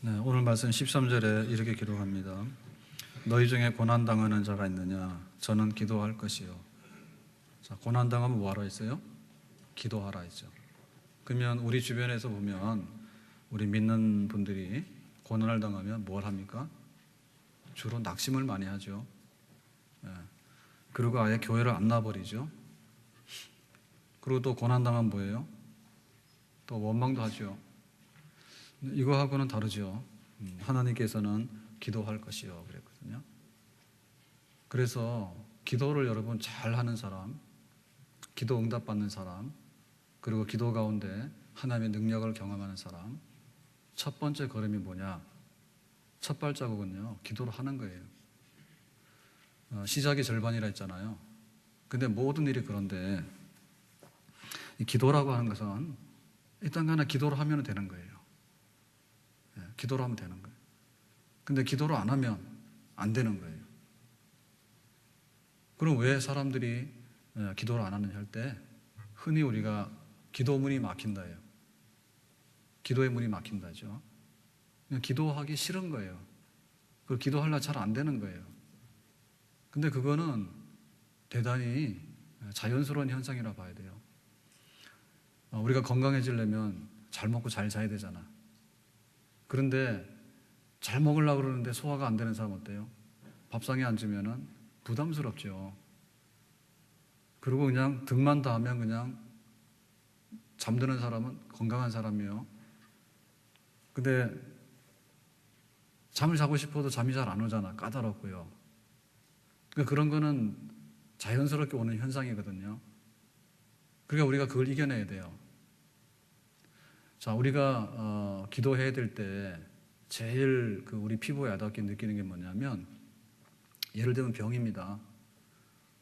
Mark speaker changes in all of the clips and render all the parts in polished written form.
Speaker 1: 네, 오늘 말씀 13절에 이렇게 기록합니다. 너희 중에 고난당하는 자가 있느냐? 저는 기도할 것이요. 자, 고난당하면 뭐하라 했어요? 기도하라 했죠. 그러면 우리 주변에서 보면 우리 믿는 분들이 고난을 당하면 뭘 합니까? 주로 낙심을 많이 하죠. 예. 그리고 아예 교회를 안 나버리죠. 그리고 또 고난당하면 뭐예요? 또 원망도 하죠. 이거하고는 다르죠. 하나님께서는 기도할 것이요 그랬거든요. 그래서 기도를 여러분 잘하는 사람, 기도 응답받는 사람, 그리고 기도 가운데 하나님의 능력을 경험하는 사람, 첫 번째 걸음이 뭐냐? 첫 발자국은요, 기도를 하는 거예요. 시작이 절반이라 했잖아요. 근데 모든 일이 그런데 이 기도라고 하는 것은 일단 간에 기도를 하면 되는 거예요. 기도를 하면 되는 거예요. 근데 기도를 안 하면 안 되는 거예요. 그럼 왜 사람들이 기도를 안 하느냐 할 때 흔히 우리가 기도문이 막힌다예요. 기도의 문이 막힌다죠. 그냥 기도하기 싫은 거예요. 그걸 기도하려고 잘 안 되는 거예요. 근데 그거는 대단히 자연스러운 현상이라 봐야 돼요. 우리가 건강해지려면 잘 먹고 잘 자야 되잖아. 그런데 잘 먹으려고 그러는데 소화가 안 되는 사람 어때요? 밥상에 앉으면 부담스럽죠. 그리고 그냥 등만 닿으면 그냥 잠드는 사람은 건강한 사람이에요. 근데 잠을 자고 싶어도 잠이 잘 안 오잖아. 까다롭고요. 그러니까 그런 거는 자연스럽게 오는 현상이거든요. 그러니까 우리가 그걸 이겨내야 돼요. 자, 우리가 기도해야 될 때 제일 우리 피부에 와닿게 느끼는 게 뭐냐면, 예를 들면 병입니다.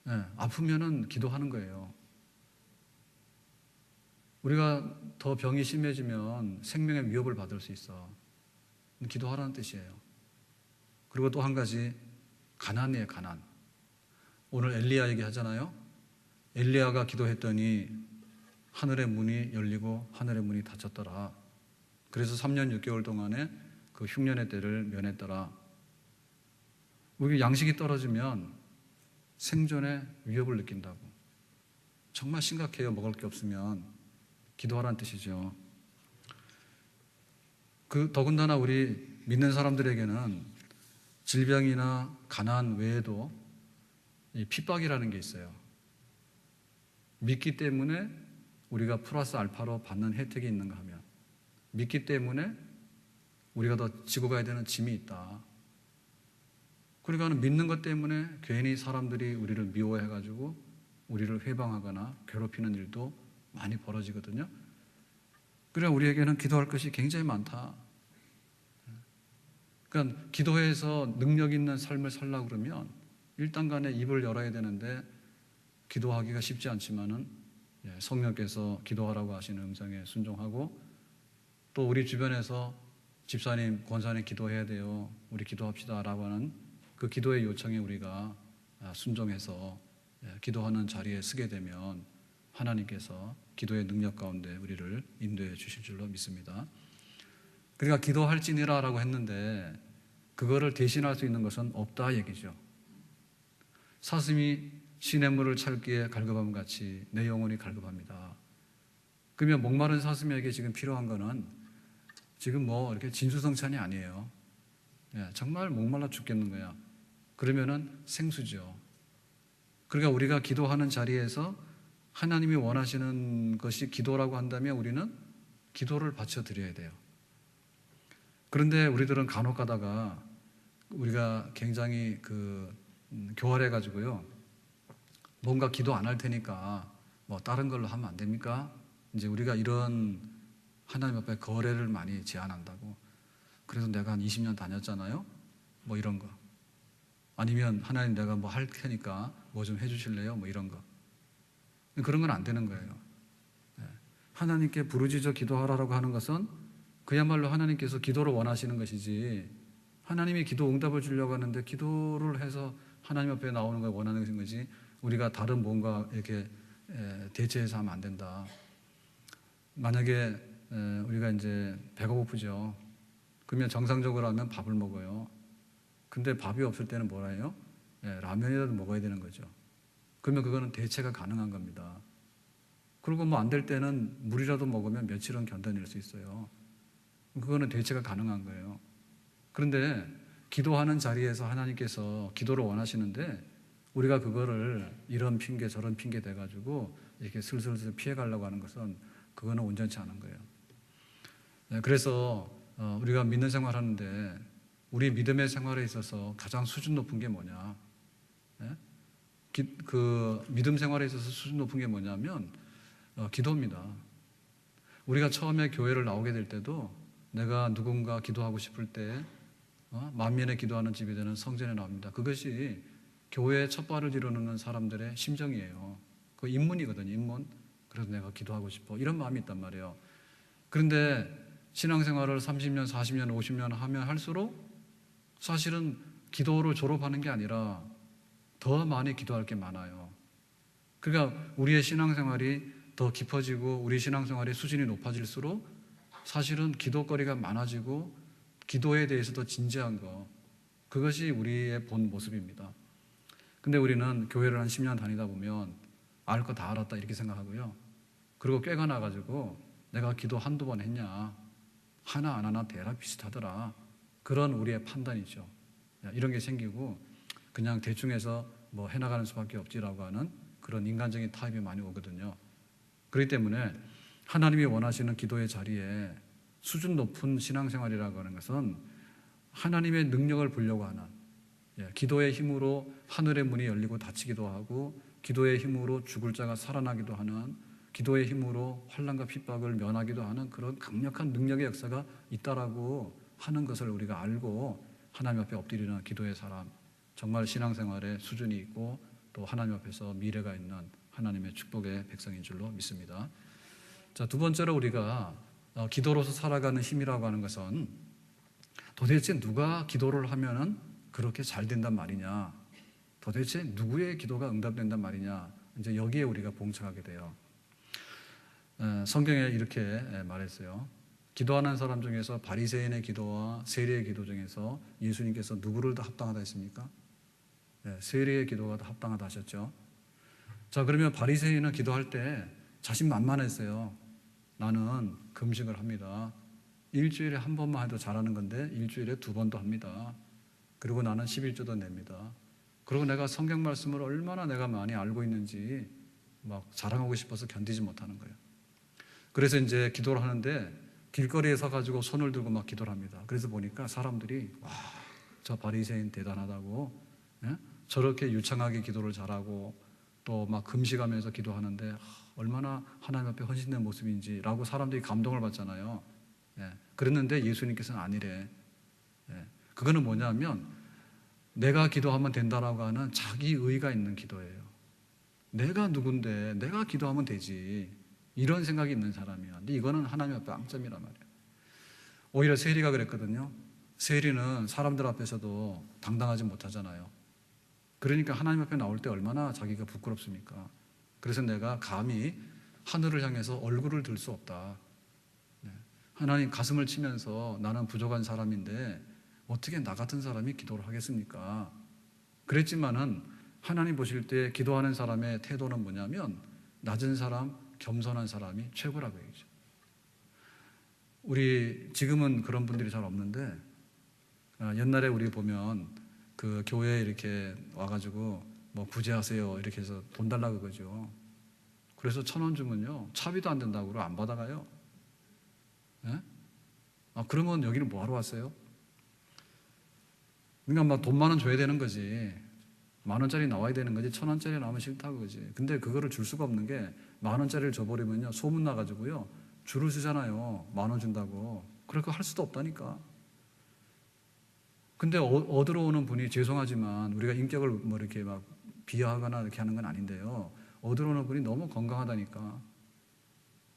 Speaker 1: 네, 아프면은 기도하는 거예요. 우리가 더 병이 심해지면 생명의 위협을 받을 수 있어. 기도하라는 뜻이에요. 그리고 또 한 가지, 가난이에요, 가난. 오늘 엘리야 얘기하잖아요. 엘리야가 기도했더니 하늘의 문이 열리고 하늘의 문이 닫혔더라. 그래서 3년 6개월 동안에 그 흉년의 때를 면했더라. 우리 양식이 떨어지면 생존의 위협을 느낀다고. 정말 심각해요. 먹을 게 없으면. 기도하라는 뜻이죠. 더군다나 우리 믿는 사람들에게는 질병이나 가난 외에도 이 핍박이라는 게 있어요. 믿기 때문에 우리가 플러스 알파로 받는 혜택이 있는가 하면, 믿기 때문에 우리가 더 지고 가야 되는 짐이 있다. 그러니까 믿는 것 때문에 괜히 사람들이 우리를 미워해가지고 우리를 회방하거나 괴롭히는 일도 많이 벌어지거든요. 그러나 우리에게는 기도할 것이 굉장히 많다. 그러니까 기도해서 능력 있는 삶을 살려고 그러면 일단 간에 입을 열어야 되는데, 기도하기가 쉽지 않지만은 성령께서 기도하라고 하시는 음성에 순종하고, 또 우리 주변에서 집사님, 권사님 기도해야 돼요, 우리 기도합시다 라고 하는 그 기도의 요청에 우리가 순종해서 기도하는 자리에 서게 되면 하나님께서 기도의 능력 가운데 우리를 인도해 주실 줄로 믿습니다. 그러니까 기도할지니라 라고 했는데 그거를 대신할 수 있는 것은 없다 얘기죠. 사슴이 시냇물을 찾기에 갈급함 같이 내 영혼이 갈급합니다. 그러면 목마른 사슴에게 지금 필요한 거는 지금 이렇게 진수성찬이 아니에요. 정말 목말라 죽겠는 거야. 그러면은 생수죠. 그러니까 우리가 기도하는 자리에서 하나님이 원하시는 것이 기도라고 한다면 우리는 기도를 바쳐 드려야 돼요. 그런데 우리들은 간혹 가다가 우리가 굉장히 교활해 가지고요, 뭔가 기도 안 할 테니까 다른 걸로 하면 안 됩니까? 이제 우리가 이런 하나님 앞에 거래를 많이 제안한다고. 그래서 내가 한 20년 다녔잖아요. 이런 거. 아니면 하나님 내가 할 테니까 좀 해주실래요? 이런 거. 그런 건 안 되는 거예요. 하나님께 부르짖어 기도하라고 하는 것은 그야말로 하나님께서 기도를 원하시는 것이지, 하나님이 기도 응답을 주려고 하는데 기도를 해서 하나님 앞에 나오는 걸 원하는 거지, 우리가 다른 뭔가 이렇게 대체해서 하면 안 된다. 만약에 우리가 이제 배가 고프죠. 그러면 정상적으로 하면 밥을 먹어요. 근데 밥이 없을 때는 뭐라 해요? 라면이라도 먹어야 되는 거죠. 그러면 그거는 대체가 가능한 겁니다. 그리고 뭐 안 될 때는 물이라도 먹으면 며칠은 견뎌낼 수 있어요. 그거는 대체가 가능한 거예요. 그런데 기도하는 자리에서 하나님께서 기도를 원하시는데 우리가 그거를 이런 핑계 저런 핑계 대가지고 이렇게 슬슬 피해가려고 하는 것은 그거는 온전치 않은 거예요. 그래서 우리가 믿는 생활하는데 우리 믿음의 생활에 있어서 가장 수준 높은 게 뭐냐? 그 믿음 생활에 있어서 수준 높은 게 뭐냐면 기도입니다. 우리가 처음에 교회를 나오게 될 때도 내가 누군가 기도하고 싶을 때 만민의 기도하는 집이 되는 성전에 나옵니다. 그것이 교회의 첫 발을 들여놓는 사람들의 심정이에요. 그 입문이거든요. 입문. 그래서 내가 기도하고 싶어. 이런 마음이 있단 말이에요. 그런데 신앙생활을 30년, 40년, 50년 하면 할수록 사실은 기도를 졸업하는 게 아니라 더 많이 기도할 게 많아요. 그러니까 우리의 신앙생활이 더 깊어지고 우리 신앙생활의 수준이 높아질수록 사실은 기도거리가 많아지고 기도에 대해서 더 진지한 거, 그것이 우리의 본 모습입니다. 근데 우리는 교회를 한 10년 다니다 보면 알 거 다 알았다 이렇게 생각하고요. 그리고 꾀가 나가지고 내가 기도 한두 번 했냐, 하나 안 하나 대략 비슷하더라, 그런 우리의 판단이죠. 이런 게 생기고 그냥 대충 해서 뭐 해나가는 수밖에 없지라고 하는 그런 인간적인 타입이 많이 오거든요. 그렇기 때문에 하나님이 원하시는 기도의 자리에 수준 높은 신앙생활이라고 하는 것은 하나님의 능력을 보려고 하는, 기도의 힘으로 하늘의 문이 열리고 닫히기도 하고 기도의 힘으로 죽을 자가 살아나기도 하는, 기도의 힘으로 환난과 핍박을 면하기도 하는 그런 강력한 능력의 역사가 있다라고 하는 것을 우리가 알고 하나님 앞에 엎드리는 기도의 사람, 정말 신앙생활에 수준이 있고 또 하나님 앞에서 미래가 있는 하나님의 축복의 백성인 줄로 믿습니다. 자, 두 번째로 우리가 기도로서 살아가는 힘이라고 하는 것은 도대체 누가 기도를 하면은 그렇게 잘 된단 말이냐, 도대체 누구의 기도가 응답된단 말이냐, 이제 여기에 우리가 봉착하게 돼요. 성경에 이렇게 말했어요. 기도하는 사람 중에서 바리새인의 기도와 세리의 기도 중에서 예수님께서 누구를 더 합당하다 했습니까? 세리의 기도가 더 합당하다 하셨죠. 자, 그러면 바리새인은 기도할 때 자신만만했어요. 나는 금식을 합니다. 일주일에 한 번만 해도 잘하는 건데 일주일에 두 번도 합니다. 그리고 나는 11조도 냅니다. 그리고 내가 성경 말씀을 얼마나 내가 많이 알고 있는지 막 자랑하고 싶어서 견디지 못하는 거예요. 그래서 이제 기도를 하는데 길거리에 서가지고 손을 들고 막 기도를 합니다. 그래서 보니까 사람들이 와, 저 바리새인 대단하다고, 저렇게 유창하게 기도를 잘하고 또 막 금식하면서 기도하는데 얼마나 하나님 앞에 헌신된 모습인지라고 사람들이 감동을 받잖아요. 그랬는데 예수님께서는 아니래. 그거는 뭐냐면 내가 기도하면 된다라고 하는 자기 의가 있는 기도예요. 내가 누군데 내가 기도하면 되지, 이런 생각이 있는 사람이야. 근데 이거는 하나님 앞에 앙점이란 말이에요. 오히려 세리가 그랬거든요. 세리는 사람들 앞에서도 당당하지 못하잖아요. 그러니까 하나님 앞에 나올 때 얼마나 자기가 부끄럽습니까? 그래서 내가 감히 하늘을 향해서 얼굴을 들 수 없다. 하나님 가슴을 치면서 나는 부족한 사람인데 어떻게 나 같은 사람이 기도를 하겠습니까? 그랬지만은 하나님 보실 때 기도하는 사람의 태도는 뭐냐면 낮은 사람, 겸손한 사람이 최고라고 얘기죠. 우리 지금은 그런 분들이 잘 없는데 옛날에 우리 보면 그 교회에 이렇게 와가지고 뭐 구제하세요 이렇게 해서 돈 달라고 그러죠. 그래서 1,000원 주면요 차비도 안 된다고 그러고 안 받아가요. 그러면 여기는 뭐 하러 왔어요? 그러니까 막 돈 10,000원 줘야 되는 거지, 10,000원짜리 나와야 되는 거지, 1,000원짜리 나오면 싫다고 그러지. 근데 그거를 줄 수가 없는 게 10,000원짜리를 줘버리면요 소문 나가지고요 줄을 서잖아요. 10,000원 준다고. 그러니까 할 수도 없다니까. 근데 얻으러 오는 분이 죄송하지만 우리가 인격을 뭐 이렇게 막 비하하거나 이렇게 하는 건 아닌데요, 얻으러 오는 분이 너무 건강하다니까.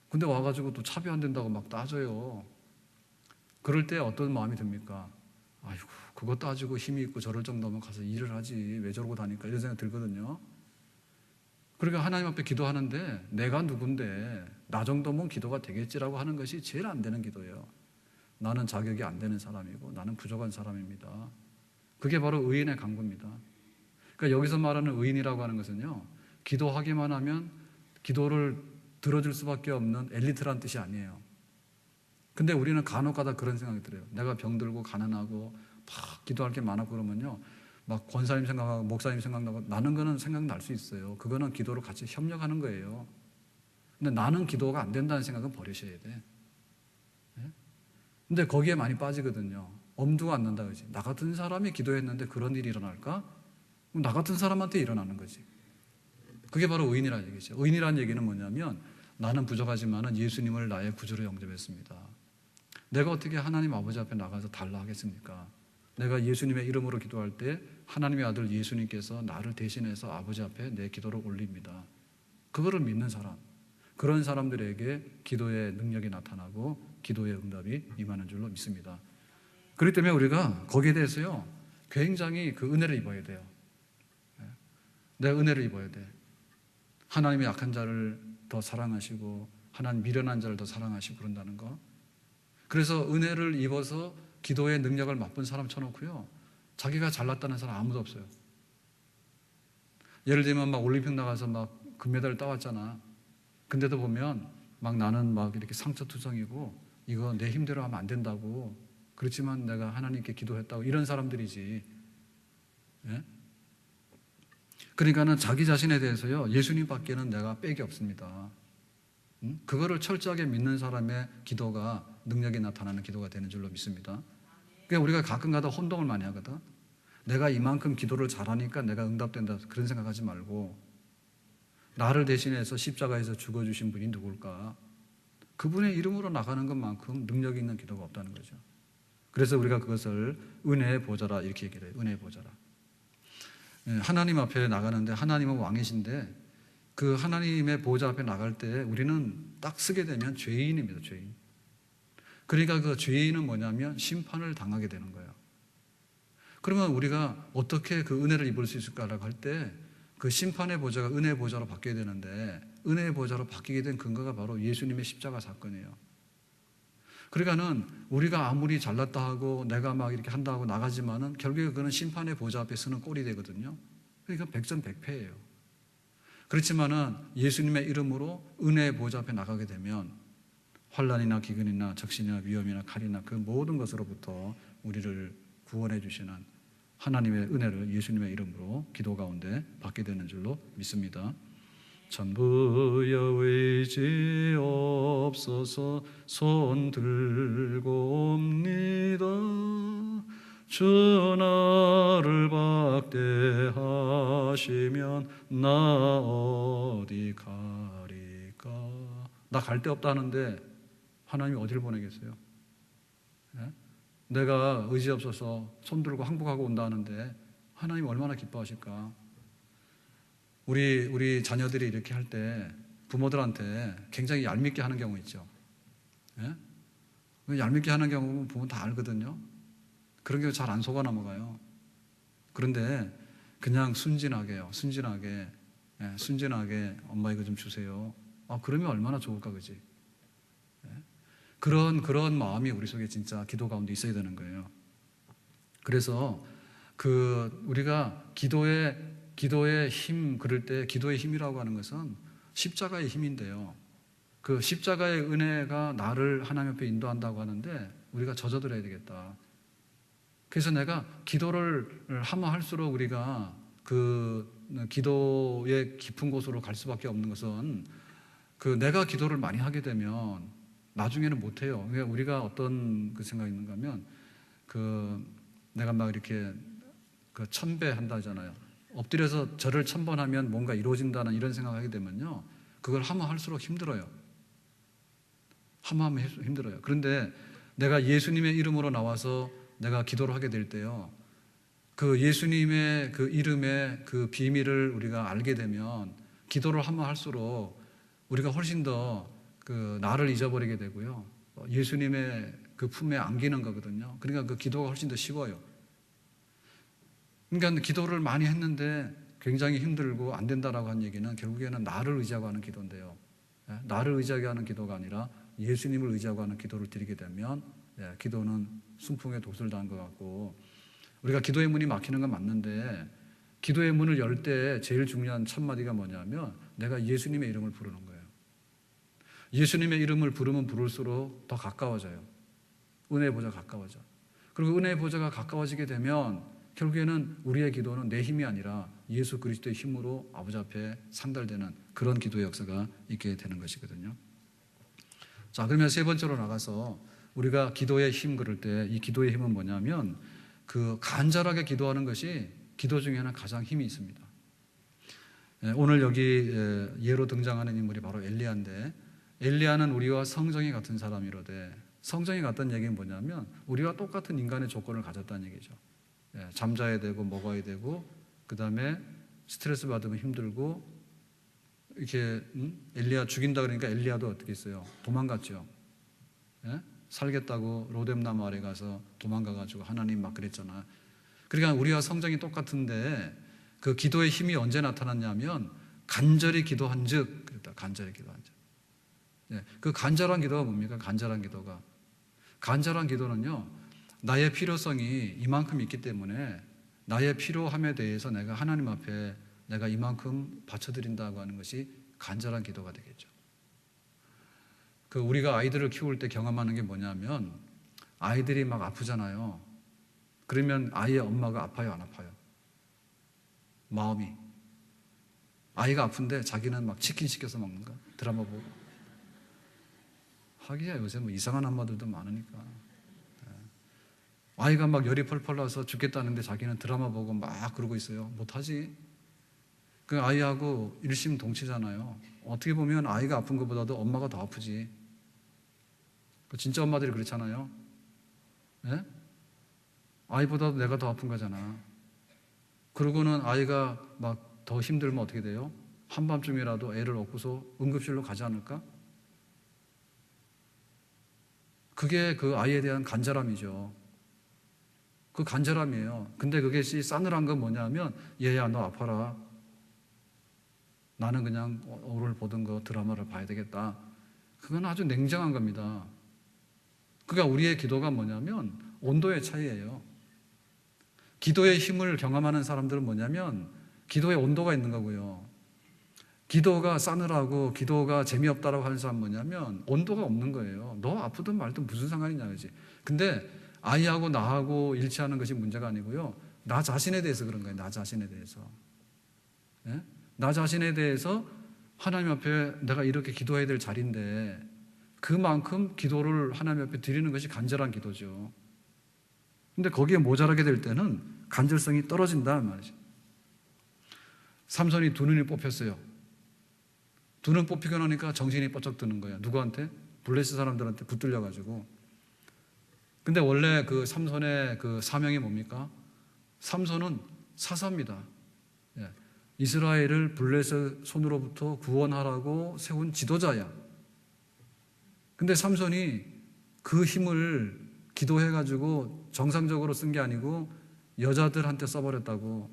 Speaker 1: 근데 와가지고 또 차비 안 된다고 막 따져요. 그럴 때 어떤 마음이 듭니까? 아이고 그거 따지고 힘이 있고 저럴 정도면 가서 일을 하지 왜 저러고 다니까, 이런 생각 들거든요. 그러니까 하나님 앞에 기도하는데 내가 누군데 나 정도면 기도가 되겠지라고 하는 것이 제일 안 되는 기도예요. 나는 자격이 안 되는 사람이고 나는 부족한 사람입니다. 그게 바로 의인의 간구입니다. 그러니까 여기서 말하는 의인이라고 하는 것은요, 기도하기만 하면 기도를 들어줄 수밖에 없는 엘리트란 뜻이 아니에요. 근데 우리는 간혹가다 그런 생각이 들어요. 내가 병들고 가난하고 막 기도할 게 많았고 그러면요, 막 권사님 생각하고 목사님 생각나고 나는 거는 생각날 수 있어요. 그거는 기도로 같이 협력하는 거예요. 근데 나는 기도가 안 된다는 생각은 버리셔야 돼. 네? 근데 거기에 많이 빠지거든요. 엄두가 안 난다 그러지. 나 같은 사람이 기도했는데 그런 일이 일어날까? 그럼 나 같은 사람한테 일어나는 거지. 그게 바로 의인이라는 얘기죠. 의인이라는 얘기는 뭐냐면 나는 부족하지만은 예수님을 나의 구주로 영접했습니다. 내가 어떻게 하나님 아버지 앞에 나가서 달라 하겠습니까? 내가 예수님의 이름으로 기도할 때 하나님의 아들 예수님께서 나를 대신해서 아버지 앞에 내 기도를 올립니다. 그거를 믿는 사람, 그런 사람들에게 기도의 능력이 나타나고 기도의 응답이 임하는 줄로 믿습니다. 그렇기 때문에 우리가 거기에 대해서요, 굉장히 그 은혜를 입어야 돼요. 내 은혜를 입어야 돼. 하나님의 약한 자를 더 사랑하시고 하나님 미련한 자를 더 사랑하시고 그런다는 거. 그래서 은혜를 입어서 기도의 능력을 맛본 사람 쳐놓고요, 자기가 잘났다는 사람 아무도 없어요. 예를 들면 막 올림픽 나가서 막 금메달 따왔잖아. 근데도 보면 막 나는 막 이렇게 상처투성이고 이거 내 힘대로 하면 안 된다고, 그렇지만 내가 하나님께 기도했다고, 이런 사람들이지. 예? 그러니까는 자기 자신에 대해서요, 예수님밖에는 내가 빽이 없습니다. 그거를 철저하게 믿는 사람의 기도가 능력이 나타나는 기도가 되는 줄로 믿습니다. 그러니까 우리가 가끔가다 혼동을 많이 하거든. 내가 이만큼 기도를 잘하니까 내가 응답된다, 그런 생각하지 말고 나를 대신해서 십자가에서 죽어주신 분이 누굴까? 그분의 이름으로 나가는 것만큼 능력이 있는 기도가 없다는 거죠. 그래서 우리가 그것을 은혜의 보좌라 이렇게 얘기를 해요. 은혜의 보좌라. 하나님 앞에 나가는데 하나님은 왕이신데 그 하나님의 보좌 앞에 나갈 때 우리는 딱 쓰게 되면 죄인입니다. 죄인. 그러니까 그 죄인은 뭐냐면 심판을 당하게 되는 거예요. 그러면 우리가 어떻게 그 은혜를 입을 수 있을까라고 할 때 그 심판의 보좌가 은혜의 보좌로 바뀌어야 되는데, 은혜의 보좌로 바뀌게 된 근거가 바로 예수님의 십자가 사건이에요. 그러니까는 우리가 아무리 잘났다 하고 내가 막 이렇게 한다 하고 나가지만은 결국에 그거는 심판의 보좌 앞에 서는 꼴이 되거든요. 그러니까 백전백패예요. 그렇지만은 예수님의 이름으로 은혜의 보좌 앞에 나가게 되면 환난이나 기근이나 적신이나 위험이나 칼이나 그 모든 것으로부터 우리를 구원해 주시는 하나님의 은혜를 예수님의 이름으로 기도 가운데 받게 되는 줄로 믿습니다. 전부여 의지 없어서 손 들고 옵니다. 주 나를 박대하시면 나 어디 가리까. 나 갈 데 없다는데 하나님이 어디를 보내겠어요? 예? 내가 의지 없어서 손 들고 항복하고 온다는데 하나님 얼마나 기뻐하실까? 우리 자녀들이 이렇게 할 때 부모들한테 굉장히 얄밉게 하는 경우 있죠. 예? 얄밉게 하는 경우는 부모 다 알거든요. 그런 경우 잘 안 속아 넘어가요. 그런데 그냥 순진하게요. 순진하게 엄마 이거 좀 주세요. 그러면 얼마나 좋을까, 그지? 예? 그런 마음이 우리 속에 진짜 기도 가운데 있어야 되는 거예요. 그래서 우리가 기도의 힘 그럴 때 기도의 힘이라고 하는 것은 십자가의 힘인데요. 그 십자가의 은혜가 나를 하나님 앞에 인도한다고 하는데 우리가 젖어들어야 되겠다. 그래서 내가 기도를 하면 할수록 우리가 그 기도의 깊은 곳으로 갈 수밖에 없는 것은 내가 기도를 많이 하게 되면 나중에는 못해요. 그러니까 우리가 어떤 그 생각이 있는가 하면 내가 막 이렇게 천배한다 하잖아요. 엎드려서 절을 1000번 하면 뭔가 이루어진다는 이런 생각을 하게 되면요, 그걸 하면 할수록 힘들어요. 하면 힘들어요. 그런데 내가 예수님의 이름으로 나와서 내가 기도를 하게 될 때요, 그 예수님의 그 이름의 그 비밀을 우리가 알게 되면 기도를 하면 할수록 우리가 훨씬 더 나를 잊어버리게 되고요, 예수님의 그 품에 안기는 거거든요. 그러니까 그 기도가 훨씬 더 쉬워요. 그러니까 기도를 많이 했는데 굉장히 힘들고 안 된다라고 한 얘기는 결국에는 나를 의지하고 하는 기도인데요. 나를 의지하게 하는 기도가 아니라 예수님을 의지하고 하는 기도를 드리게 되면 기도는 순풍에 독수를 단 것 같고, 우리가 기도의 문이 막히는 건 맞는데 기도의 문을 열 때 제일 중요한 첫 마디가 뭐냐면 내가 예수님의 이름을 부르는 거예요. 예수님의 이름을 부르면 부를수록 더 가까워져요. 은혜의 보좌가 가까워져. 그리고 은혜의 보좌가 가까워지게 되면 결국에는 우리의 기도는 내 힘이 아니라 예수 그리스도의 힘으로 아버지 앞에 상달되는 그런 기도의 역사가 있게 되는 것이거든요. 자, 그러면 세 번째로 나가서 우리가 기도의 힘 그럴 때 이 기도의 힘은 뭐냐면 그 간절하게 기도하는 것이 기도 중에는 가장 힘이 있습니다. 오늘 여기 예로 등장하는 인물이 바로 엘리야인데, 엘리야는 우리와 성정이 같은 사람이로되, 성정이 같다는 얘기는 뭐냐면 우리와 똑같은 인간의 조건을 가졌다는 얘기죠. 잠자야 되고 먹어야 되고, 그 다음에 스트레스 받으면 힘들고, 이렇게 엘리야 죽인다 그러니까 엘리야도 어떻게 했어요? 도망갔죠. 살겠다고 로뎀나무 아래 가서 도망가가지고 하나님 막 그랬잖아. 그러니까 우리와 성정이 똑같은데 그 기도의 힘이 언제 나타났냐면 간절히 기도한 즉 그랬다. 간절히 기도한 즉. 그 간절한 기도가 뭡니까? 간절한 기도는요, 나의 필요성이 이만큼 있기 때문에 나의 필요함에 대해서 내가 하나님 앞에 내가 이만큼 바쳐드린다고 하는 것이 간절한 기도가 되겠죠. 그 우리가 아이들을 키울 때 경험하는 게 뭐냐면 아이들이 막 아프잖아요. 그러면 아이의 엄마가 아파요, 안 아파요? 마음이. 아이가 아픈데 자기는 막 치킨 시켜서 먹는가? 드라마 보고. 하기야 요새 뭐 이상한 엄마들도 많으니까. 아이가 막 열이 펄펄 나서 죽겠다는데 자기는 드라마 보고 막 그러고 있어요. 못하지. 그 아이하고 일심동체잖아요. 어떻게 보면 아이가 아픈 것보다도 엄마가 더 아프지. 진짜 엄마들이 그렇잖아요. 네? 아이보다도 내가 더 아픈 거잖아. 그러고는 아이가 막 더 힘들면 어떻게 돼요? 한밤중이라도 애를 업고서 응급실로 가지 않을까? 그게 그 아이에 대한 간절함이죠. 그 간절함이에요. 근데 그것이 싸늘한 건 뭐냐면 얘야 너 아파라. 나는 그냥 오늘 보던 거 드라마를 봐야 되겠다. 그건 아주 냉정한 겁니다. 그러니까 우리의 기도가 뭐냐면 온도의 차이예요. 기도의 힘을 경험하는 사람들은 뭐냐면 기도의 온도가 있는 거고요. 기도가 싸늘하고 기도가 재미없다라고 하는 사람은 뭐냐면 온도가 없는 거예요. 너 아프든 말든 무슨 상관이냐 그지. 근데 아이하고 나하고 일치하는 것이 문제가 아니고요. 나 자신에 대해서 그런 거예요. 나 자신에 대해서. 예? 나 자신에 대해서 하나님 앞에 내가 이렇게 기도해야 될 자리인데 그만큼 기도를 하나님 앞에 드리는 것이 간절한 기도죠. 근데 거기에 모자라게 될 때는 간절성이 떨어진다는 말이죠. 삼손이 두 눈이 뽑혔어요. 두 눈 뽑히고 나니까 정신이 뻗쩍 드는 거예요. 누구한테? 블레셋 사람들한테 붙들려가지고. 근데 원래 그 삼손의 그 사명이 뭡니까? 삼손은 사사입니다. 이스라엘을 블레셋 손으로부터 구원하라고 세운 지도자야. 근데 삼손이 그 힘을 기도해가지고 정상적으로 쓴 게 아니고 여자들한테 써버렸다고.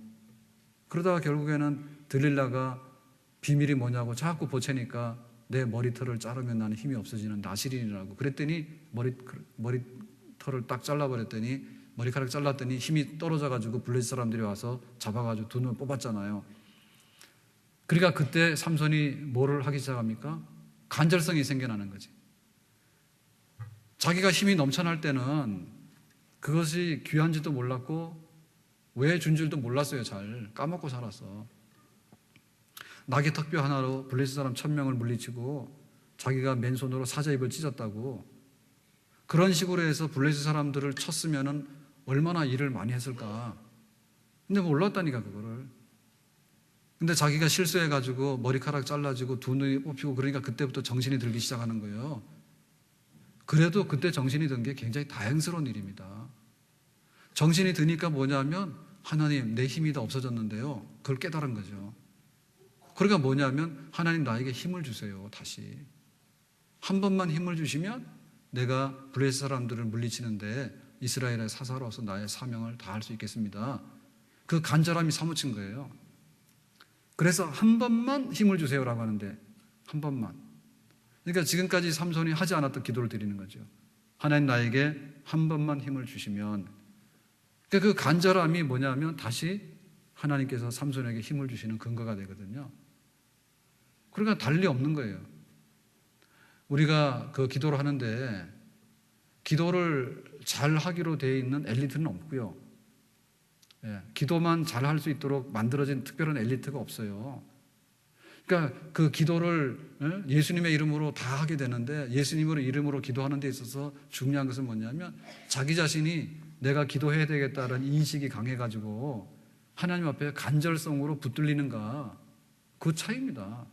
Speaker 1: 그러다가 결국에는 들릴라가 비밀이 뭐냐고 자꾸 보채니까 내 머리털을 자르면 나는 힘이 없어지는 나시린이라고. 그랬더니 머리털을 딱 잘라버렸더니 머리카락 잘랐더니 힘이 떨어져가지고 블레셋 사람들이 와서 잡아가지고 두 눈을 뽑았잖아요. 그러니까 그때 삼손이 뭐를 하기 시작합니까? 간절성이 생겨나는 거지. 자기가 힘이 넘쳐날 때는 그것이 귀한지도 몰랐고 왜 준 줄도 몰랐어요. 잘 까먹고 살았어. 낙의 턱뼈 하나로 블레셋 사람 1000명을 물리치고 자기가 맨손으로 사자 입을 찢었다고. 그런 식으로 해서 블레셋 사람들을 쳤으면 얼마나 일을 많이 했을까. 근데 몰랐다니까 그거를. 근데 자기가 실수해가지고 머리카락 잘라지고 두 눈이 뽑히고 그러니까 그때부터 정신이 들기 시작하는 거예요. 그래도 그때 정신이 든 게 굉장히 다행스러운 일입니다. 정신이 드니까 뭐냐면 하나님 내 힘이 다 없어졌는데요. 그걸 깨달은 거죠. 그러니까 뭐냐면 하나님 나에게 힘을 주세요. 다시. 한 번만 힘을 주시면 내가 블레셋 사람들을 물리치는데 이스라엘의 사사로서 나의 사명을 다할 수 있겠습니다. 그 간절함이 사무친 거예요. 그래서 한 번만 힘을 주세요라고 하는데 한 번만. 그러니까 지금까지 삼손이 하지 않았던 기도를 드리는 거죠. 하나님 나에게 한 번만 힘을 주시면, 그 간절함이 뭐냐면 다시 하나님께서 삼손에게 힘을 주시는 근거가 되거든요. 그러니까 달리 없는 거예요. 우리가 그 기도를 하는데 기도를 잘 하기로 되어 있는 엘리트는 없고요. 기도만 잘 할 수 있도록 만들어진 특별한 엘리트가 없어요. 그러니까 그 기도를 예수님의 이름으로 다 하게 되는데, 예수님의 이름으로 기도하는 데 있어서 중요한 것은 뭐냐면 자기 자신이 내가 기도해야 되겠다는 인식이 강해가지고 하나님 앞에 간절성으로 붙들리는가, 그 차이입니다.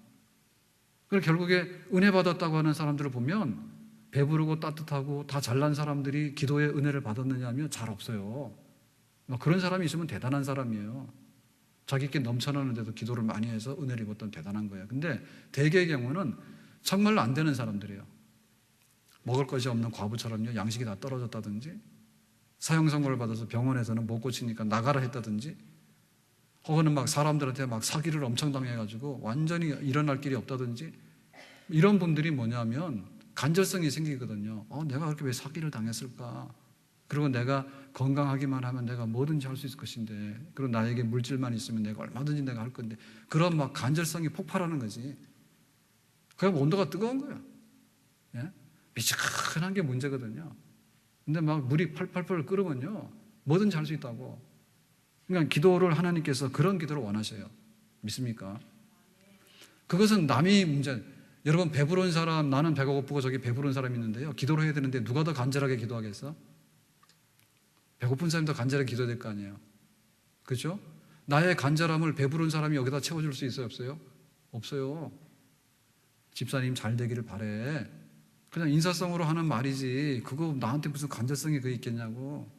Speaker 1: 그래서 결국에 은혜 받았다고 하는 사람들을 보면 배부르고 따뜻하고 다 잘난 사람들이 기도의 은혜를 받았느냐 하면 잘 없어요. 그런 사람이 있으면 대단한 사람이에요. 자기께 넘쳐나는데도 기도를 많이 해서 은혜를 입었던 대단한 거예요. 근데 대개의 경우는 정말로 안 되는 사람들이에요. 먹을 것이 없는 과부처럼요, 양식이 다 떨어졌다든지, 사형 선고를 받아서 병원에서는 못 고치니까 나가라 했다든지, 혹은 막 사람들한테 막 사기를 엄청 당해가지고 완전히 일어날 길이 없다든지, 이런 분들이 뭐냐면 간절성이 생기거든요. 내가 그렇게 왜 사기를 당했을까? 그리고 내가 건강하기만 하면 내가 뭐든지 할 수 있을 것인데, 그리고 나에게 물질만 있으면 내가 얼마든지 내가 할 건데, 그런 막 간절성이 폭발하는 거지. 그럼 온도가 뜨거운 거예요. 예? 미지근한 게 문제거든요. 근데 막 물이 펄펄펄 끓으면요, 뭐든지 할 수 있다고. 그러니까 기도를 하나님께서 그런 기도를 원하셔요. 믿습니까? 그것은 남이 문제. 여러분, 배부른 사람, 나는 배가 고프고 저기 배부른 사람이 있는데요, 기도를 해야 되는데 누가 더 간절하게 기도하겠어? 배고픈 사람이 더 간절하게 기도해야 될 거 아니에요. 그렇죠? 나의 간절함을 배부른 사람이 여기다 채워줄 수 있어요, 없어요? 없어요. 집사님 잘 되기를 바래. 그냥 인사성으로 하는 말이지 그거 나한테 무슨 간절성이 그 있겠냐고.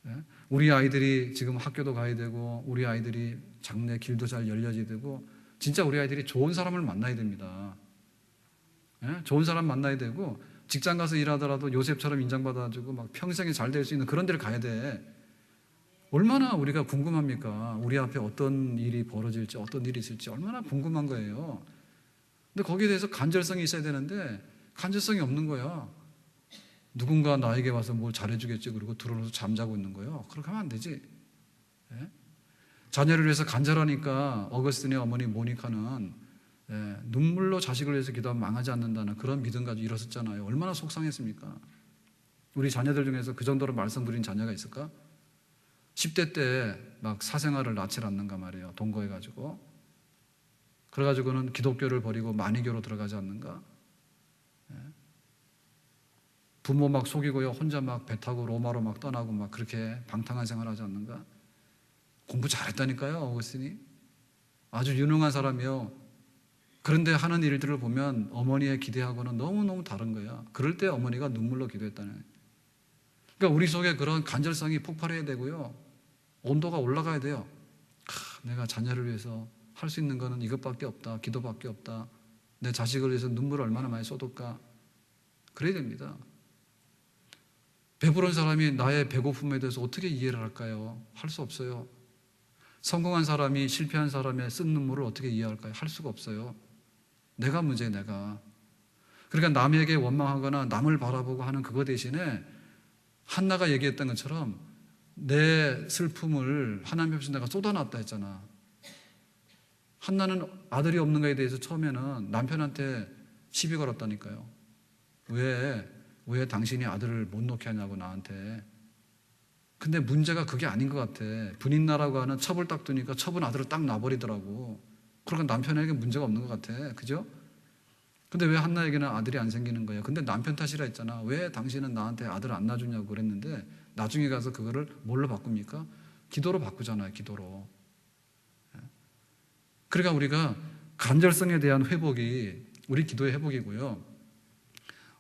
Speaker 1: 예? 우리 아이들이 지금 학교도 가야 되고, 우리 아이들이 장래 길도 잘 열려야 되고, 진짜 우리 아이들이 좋은 사람을 만나야 됩니다. 예? 좋은 사람 만나야 되고, 직장 가서 일하더라도 요셉처럼 인정받아주고 막 평생에 잘 될 수 있는 그런 데를 가야 돼. 얼마나 우리가 궁금합니까? 우리 앞에 어떤 일이 벌어질지, 어떤 일이 있을지 얼마나 궁금한 거예요. 근데 거기에 대해서 간절성이 있어야 되는데 간절성이 없는 거야. 누군가 나에게 와서 뭘 잘해주겠지, 그리고 들어오서 잠자고 있는 거예요. 그렇게 하면 안 되지. 예? 자녀를 위해서 간절하니까 어거스틴의 어머니 모니카는 눈물로 자식을 위해서 기도하면 망하지 않는다는 그런 믿음 가지고 일었었잖아요. 얼마나 속상했습니까? 우리 자녀들 중에서 그 정도로 말씀 부린 자녀가 있을까? 10대 때 막 사생활을 낳지 않는가 말이에요. 동거해가지고. 그래가지고는 기독교를 버리고 마니교로 들어가지 않는가? 부모 막 속이고요, 혼자 막 배 타고 로마로 막 떠나고 막 그렇게 방탕한 생활 하지 않는가? 공부 잘했다니까요, 어거스틴이. 아주 유능한 사람이요. 그런데 하는 일들을 보면 어머니의 기대하고는 너무너무 다른 거야. 그럴 때 어머니가 눈물로 기도했다는. 그러니까 우리 속에 그런 간절성이 폭발해야 되고요, 온도가 올라가야 돼요. 내가 자녀를 위해서 할 수 있는 거는 이것밖에 없다, 기도밖에 없다, 내 자식을 위해서 눈물을 얼마나 많이 쏟을까. 그래야 됩니다. 배부른 사람이 나의 배고픔에 대해서 어떻게 이해를 할까요? 할 수 없어요. 성공한 사람이 실패한 사람의 쓴 눈물을 어떻게 이해할까요? 할 수가 없어요. 내가 문제예요, 내가. 그러니까 남에게 원망하거나 남을 바라보고 하는 그거 대신에 한나가 얘기했던 것처럼 내 슬픔을 하나님 앞에서 내가 쏟아놨다 했잖아. 한나는 아들이 없는 거에 대해서 처음에는 남편한테 시비 걸었다니까요. 왜 당신이 아들을 못 놓게 하냐고 나한테. 근데 문제가 그게 아닌 것 같아. 분인나라고 하는 첩을 딱 두니까 첩은 아들을 딱 놔버리더라고. 그러니까 남편에게 문제가 없는 것 같아. 그죠? 근데 왜 한나에게는 아들이 안 생기는 거예요? 근데 남편 탓이라 했잖아. 왜 당신은 나한테 아들 안 낳아주냐고 그랬는데 나중에 가서 그거를 뭘로 바꿉니까? 기도로 바꾸잖아요. 기도로. 그러니까 우리가 간절성에 대한 회복이 우리 기도의 회복이고요,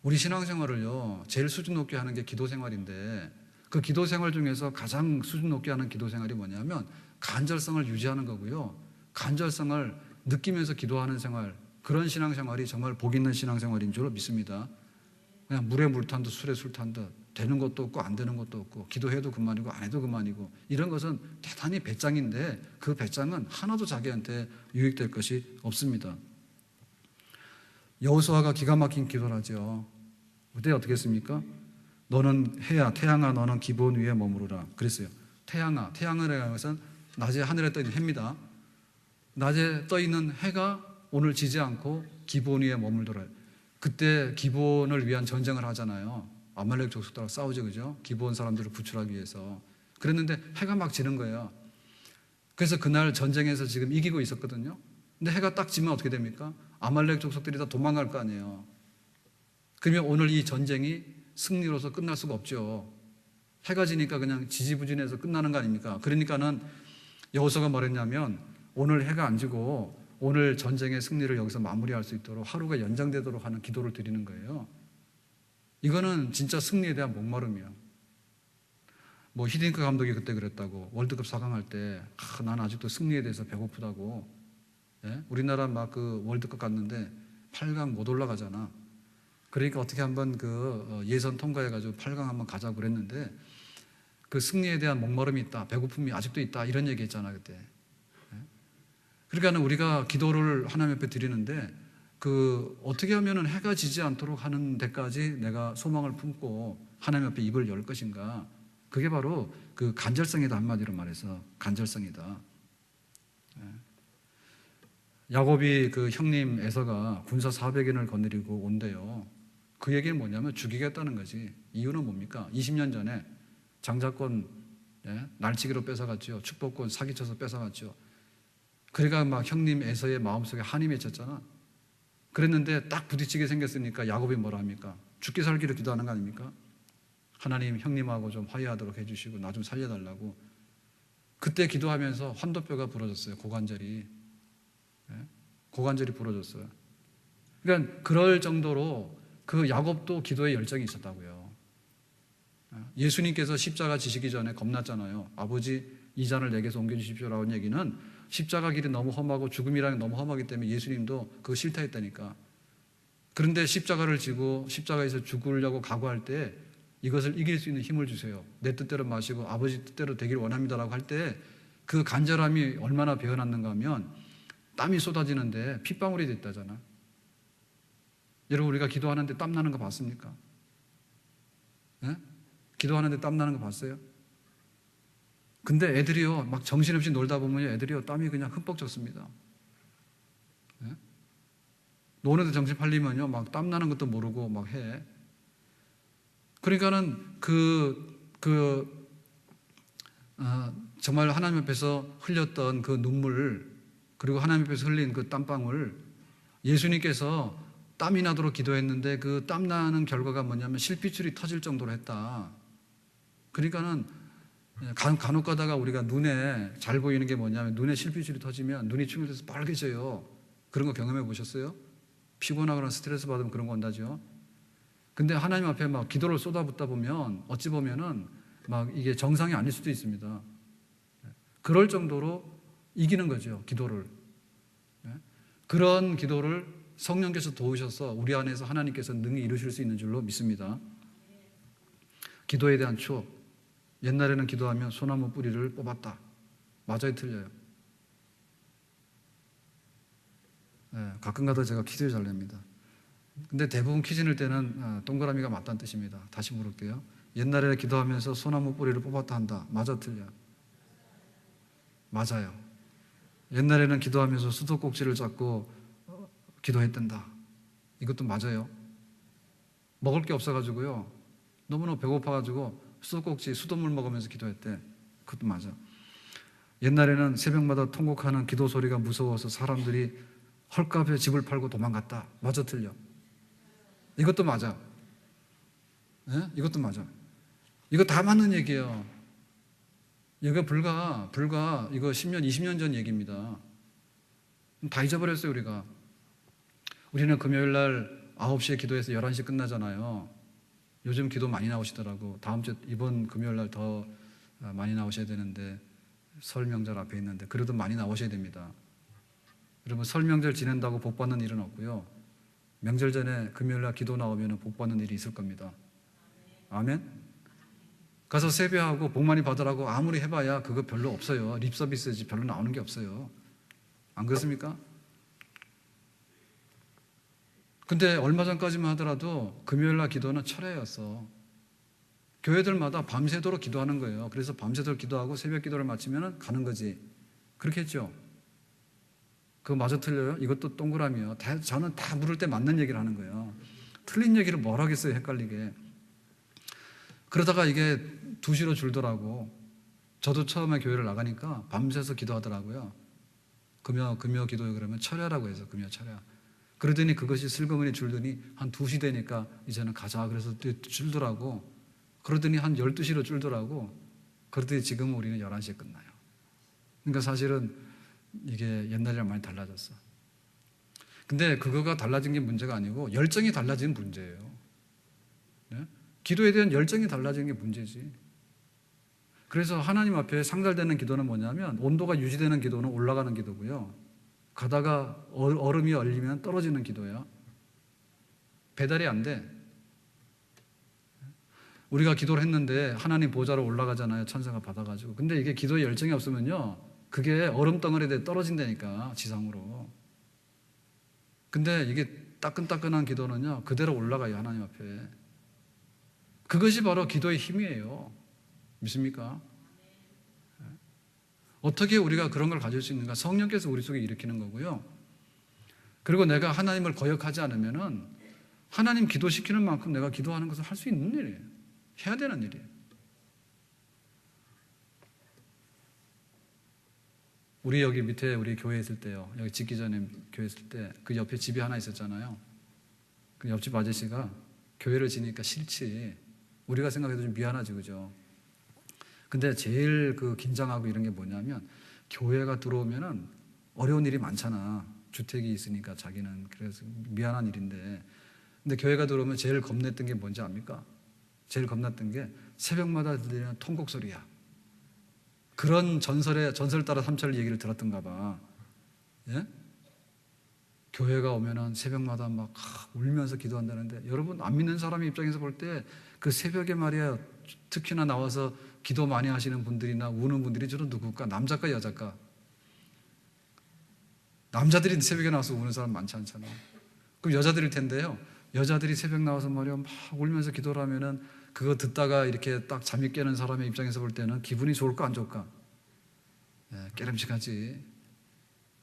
Speaker 1: 우리 신앙생활을요 제일 수준 높게 하는 게 기도생활인데, 그 기도생활 중에서 가장 수준 높게 하는 기도생활이 뭐냐면 간절성을 유지하는 거고요, 간절성을 느끼면서 기도하는 생활, 그런 신앙생활이 정말 복 있는 신앙생활인 줄 믿습니다. 그냥 물에 물 탄 듯 술에 술 탄 듯 되는 것도 없고 안 되는 것도 없고, 기도해도 그만이고 안 해도 그만이고, 이런 것은 대단히 배짱인데 그 배짱은 하나도 자기한테 유익될 것이 없습니다. 여호수아가 기가 막힌 기도를 하죠. 그때 어떻게 했습니까? 너는 해야, 태양아 너는 기본 위에 머무르라 그랬어요. 태양아, 태양이라는 것은 낮에 하늘에 떠 있는 해입니다. 낮에 떠 있는 해가 오늘 지지 않고 기본 위에 머물더라. 그때 기본을 위한 전쟁을 하잖아요. 아말렉 족속들하고 싸우죠, 그죠? 기본 사람들을 구출하기 위해서. 그랬는데 해가 막 지는 거예요. 그래서 그날 전쟁에서 지금 이기고 있었거든요. 근데 해가 딱 지면 어떻게 됩니까? 아말렉 족속들이 다 도망갈 거 아니에요. 그러면 오늘 이 전쟁이 승리로서 끝날 수가 없죠. 해가 지니까 그냥 지지부진해서 끝나는 거 아닙니까? 그러니까는 여호수아가 말했냐면 오늘 해가 안 지고 오늘 전쟁의 승리를 여기서 마무리할 수 있도록 하루가 연장되도록 하는 기도를 드리는 거예요. 이거는 진짜 승리에 대한 목마름이야. 뭐 히딩크 감독이 그때 그랬다고. 월드컵 4강 할 때 난 아직도 승리에 대해서 배고프다고. 예? 우리나라 막 그 월드컵 갔는데 8강 못 올라가잖아. 그러니까 어떻게 한번 그 예선 통과해가지고 8강 한번 가자고 그랬는데 그 승리에 대한 목마름이 있다, 배고픔이 아직도 있다 이런 얘기 했잖아 그때. 예? 그러니까 우리가 기도를 하나님 앞에 드리는데 그 어떻게 하면은 해가 지지 않도록 하는 데까지 내가 소망을 품고 하나님 앞에 입을 열 것인가? 그게 바로 그 간절성이다, 한마디로 말해서 간절성이다. 예. 야곱이 그 형님 에서가 군사 400인을 거느리고 온대요. 그 얘기는 뭐냐면 죽이겠다는 거지. 이유는 뭡니까? 20년 전에 장자권 날치기로 뺏어갔죠. 축복권 사기쳐서 뺏어갔죠. 그러니까 막 형님 에서의 마음속에 한이 맺혔잖아. 그랬는데 딱 부딪히게 생겼으니까 야곱이 뭐라 합니까? 죽기 살기를 기도하는 거 아닙니까? 하나님 형님하고 좀 화해하도록 해주시고 나 좀 살려달라고. 그때 기도하면서 환도뼈가 부러졌어요. 고관절이. 고관절이 부러졌어요. 그러니까 그럴 정도로 그 야곱도 기도에 열정이 있었다고요. 예수님께서 십자가 지시기 전에 겁났잖아요. 아버지 이 잔을 내게서 옮겨주십시오라는 얘기는 십자가 길이 너무 험하고 죽음이라는 게 너무 험하기 때문에 예수님도 그거 싫다 했다니까. 그런데 십자가를 지고 십자가에서 죽으려고 각오할 때 이것을 이길 수 있는 힘을 주세요. 내 뜻대로 마시고 아버지 뜻대로 되길 원합니다라고 할 때 그 간절함이 얼마나 배어났는가 하면 땀이 쏟아지는데 핏방울이 됐다잖아. 여러분 우리가 기도하는데 땀 나는 거 봤습니까? 네? 기도하는데 땀 나는 거 봤어요? 근데 애들이요 막 정신없이 놀다 보면 애들이요 땀이 그냥 흠뻑 젖습니다. 네? 노는데 정신 팔리면요 막 땀 나는 것도 모르고 막 해. 그러니까는 정말 하나님 앞에서 흘렸던 그 눈물 그리고 하나님 앞에서 흘린 그 땀방울 예수님께서 땀이 나도록 기도했는데 그 땀 나는 결과가 뭐냐면 실핏줄이 터질 정도로 했다. 그러니까는 간혹 가다가 우리가 눈에 잘 보이는 게 뭐냐면 눈에 실핏줄이 터지면 눈이 충혈돼서 빨개져요. 그런 거 경험해 보셨어요? 피곤하거나 스트레스 받으면 그런 거 온다죠. 근데 하나님 앞에 막 기도를 쏟아붓다 보면 어찌 보면은 막 이게 정상이 아닐 수도 있습니다. 그럴 정도로 이기는 거죠, 기도를. 그런 기도를 성령께서 도우셔서 우리 안에서 하나님께서 능히 이루실 수 있는 줄로 믿습니다. 기도에 대한 추억. 옛날에는 기도하면 소나무 뿌리를 뽑았다. 맞아요, 틀려요? 가끔가다 제가 퀴즈를 잘 냅니다. 근데 대부분 퀴즈 낼 때는 동그라미가 맞다는 뜻입니다. 다시 물을게요. 옛날에 기도하면서 소나무 뿌리를 뽑았다 한다. 맞아, 틀려? 맞아요. 옛날에는 기도하면서 수도꼭지를 잡고 기도했단다. 이것도 맞아요. 먹을 게 없어가지고요. 너무너무 배고파가지고 수도꼭지 수돗물 먹으면서 기도했대. 그것도 맞아. 옛날에는 새벽마다 통곡하는 기도 소리가 무서워서 사람들이 헐값에 집을 팔고 도망갔다. 맞아, 틀려? 이것도 맞아. 네? 이것도 맞아. 이거 다 맞는 얘기예요. 이거 불과 이거 10년, 20년 전 얘기입니다. 다 잊어버렸어요, 우리가. 우리는 금요일 날 9시에 기도해서 11시 끝나잖아요. 요즘 기도 많이 나오시더라고. 다음 주, 이번 금요일 날 더 많이 나오셔야 되는데, 설 명절 앞에 있는데, 그래도 많이 나오셔야 됩니다. 여러분, 설 명절 지낸다고 복 받는 일은 없고요. 명절 전에 금요일 날 기도 나오면 복 받는 일이 있을 겁니다. 아멘? 가서 세배하고 복 많이 받으라고 아무리 해봐야 그거 별로 없어요. 립 서비스지 별로 나오는 게 없어요. 안 그렇습니까? 근데 얼마 전까지만 하더라도 금요일 날 기도는 철회였어. 교회들마다 밤새도록 기도하는 거예요. 그래서 밤새도록 기도하고 새벽 기도를 마치면 가는 거지. 그렇게 했죠. 그거 마저 틀려요? 이것도 동그라미요. 저는 다 물을 때 맞는 얘기를 하는 거예요. 틀린 얘기를 뭘 하겠어요, 헷갈리게. 그러다가 이게 2시로 줄더라고. 저도 처음에 교회를 나가니까 밤새서 기도하더라고요. 금요 기도요 그러면 철야라고 해서 금요 철야. 그러더니 그것이 슬그머니 줄더니 한 2시 되니까 이제는 가자. 그래서 줄더라고. 그러더니 한 12시로 줄더라고. 그러더니 지금 우리는 11시에 끝나요. 그러니까 사실은 이게 옛날이랑 많이 달라졌어. 근데 그거가 달라진 게 문제가 아니고 열정이 달라진 문제예요. 네? 기도에 대한 열정이 달라진 게 문제지. 그래서 하나님 앞에 상달되는 기도는 뭐냐면 온도가 유지되는 기도는 올라가는 기도고요. 가다가 얼음이 얼리면 떨어지는 기도야. 배달이 안 돼. 우리가 기도를 했는데 하나님 보좌로 올라가잖아요. 천사가 받아가지고. 근데 이게 기도에 열정이 없으면요. 그게 얼음 덩어리에 떨어진다니까, 지상으로. 근데 이게 따끈따끈한 기도는요. 그대로 올라가요, 하나님 앞에. 그것이 바로 기도의 힘이에요. 믿습니까? 어떻게 우리가 그런 걸 가질 수 있는가? 성령께서 우리 속에 일으키는 거고요. 그리고 내가 하나님을 거역하지 않으면은 하나님 기도시키는 만큼 내가 기도하는 것을 할 수 있는 일이에요. 해야 되는 일이에요. 우리 여기 밑에 우리 교회 있을 때요. 여기 짓기 전에 교회 있을 때 그 옆에 집이 하나 있었잖아요. 그 옆집 아저씨가 교회를 지니까 싫지. 우리가 생각해도 좀 미안하지, 그죠? 근데 제일 그 긴장하고 이런 게 뭐냐면 교회가 들어오면은 어려운 일이 많잖아. 주택이 있으니까 자기는. 그래서 미안한 일인데. 근데 교회가 들어오면 제일 겁냈던 게 뭔지 압니까? 제일 겁났던 게 새벽마다 들리는 통곡 소리야. 그런 전설 따라 삼철 얘기를 들었던가 봐. 예? 교회가 오면은 새벽마다 막 울면서 기도한다는데 여러분 안 믿는 사람의 입장에서 볼 때 그 새벽에 말이야 특히나 나와서 기도 많이 하시는 분들이나 우는 분들이 주로 누굴까? 남자일까 여자일까? 남자들이 새벽에 나와서 우는 사람 많지 않잖아요. 그럼 여자들일 텐데요. 여자들이 새벽 나와서 말이야 막 울면서 기도를 하면은 그거 듣다가 이렇게 딱 잠이 깨는 사람의 입장에서 볼 때는 기분이 좋을까 안 좋을까? 예, 깨름직하지.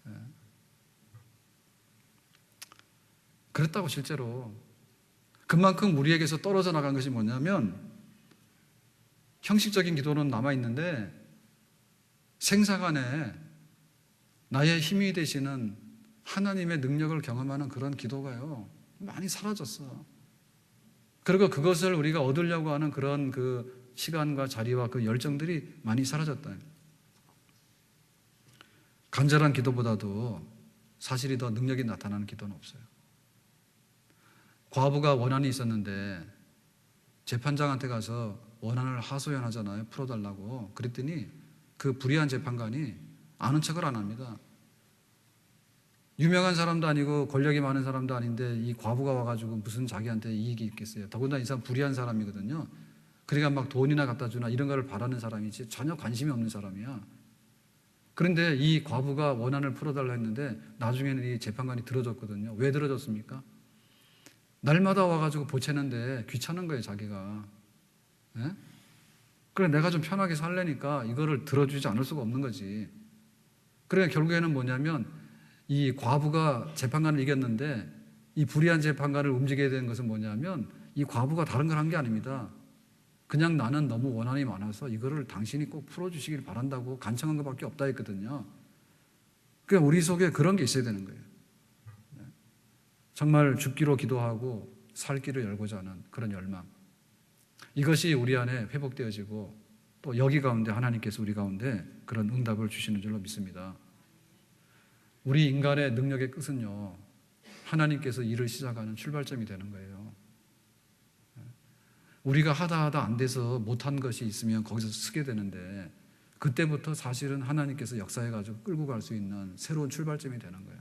Speaker 1: 예. 그랬다고 실제로. 그만큼 우리에게서 떨어져 나간 것이 뭐냐면 형식적인 기도는 남아있는데 생사간에 나의 힘이 되시는 하나님의 능력을 경험하는 그런 기도가요 많이 사라졌어. 그리고 그것을 우리가 얻으려고 하는 그런 그 시간과 자리와 그 열정들이 많이 사라졌다. 간절한 기도보다도 사실이 더 능력이 나타나는 기도는 없어요. 과부가 원한이 있었는데 재판장한테 가서 원한을 하소연하잖아요. 풀어달라고. 그랬더니 그 불의한 재판관이 아는 척을 안 합니다. 유명한 사람도 아니고 권력이 많은 사람도 아닌데 이 과부가 와가지고 무슨 자기한테 이익이 있겠어요. 더군다나 이 사람 불의한 사람이거든요. 그러니까 막 돈이나 갖다 주나 이런 걸 바라는 사람이지 전혀 관심이 없는 사람이야. 그런데 이 과부가 원한을 풀어달라 했는데 나중에는 이 재판관이 들어줬거든요. 왜 들어줬습니까? 날마다 와가지고 보채는데 귀찮은 거예요, 자기가. 예? 그래, 내가 좀 편하게 살려니까 이거를 들어주지 않을 수가 없는 거지. 그래, 결국에는 뭐냐면 이 과부가 재판관을 이겼는데 이 불의한 재판관을 움직여야 되는 것은 뭐냐면 이 과부가 다른 걸 한 게 아닙니다. 그냥 나는 너무 원한이 많아서 이거를 당신이 꼭 풀어주시길 바란다고 간청한 것밖에 없다 했거든요. 그러니까 우리 속에 그런 게 있어야 되는 거예요. 정말 죽기로 기도하고 살 길을 열고자 하는 그런 열망. 이것이 우리 안에 회복되어지고 또 여기 가운데 하나님께서 우리 가운데 그런 응답을 주시는 줄로 믿습니다. 우리 인간의 능력의 끝은요, 하나님께서 일을 시작하는 출발점이 되는 거예요. 우리가 하다 안 돼서 못한 것이 있으면 거기서 쓰게 되는데 그때부터 사실은 하나님께서 역사해가지고 끌고 갈 수 있는 새로운 출발점이 되는 거예요.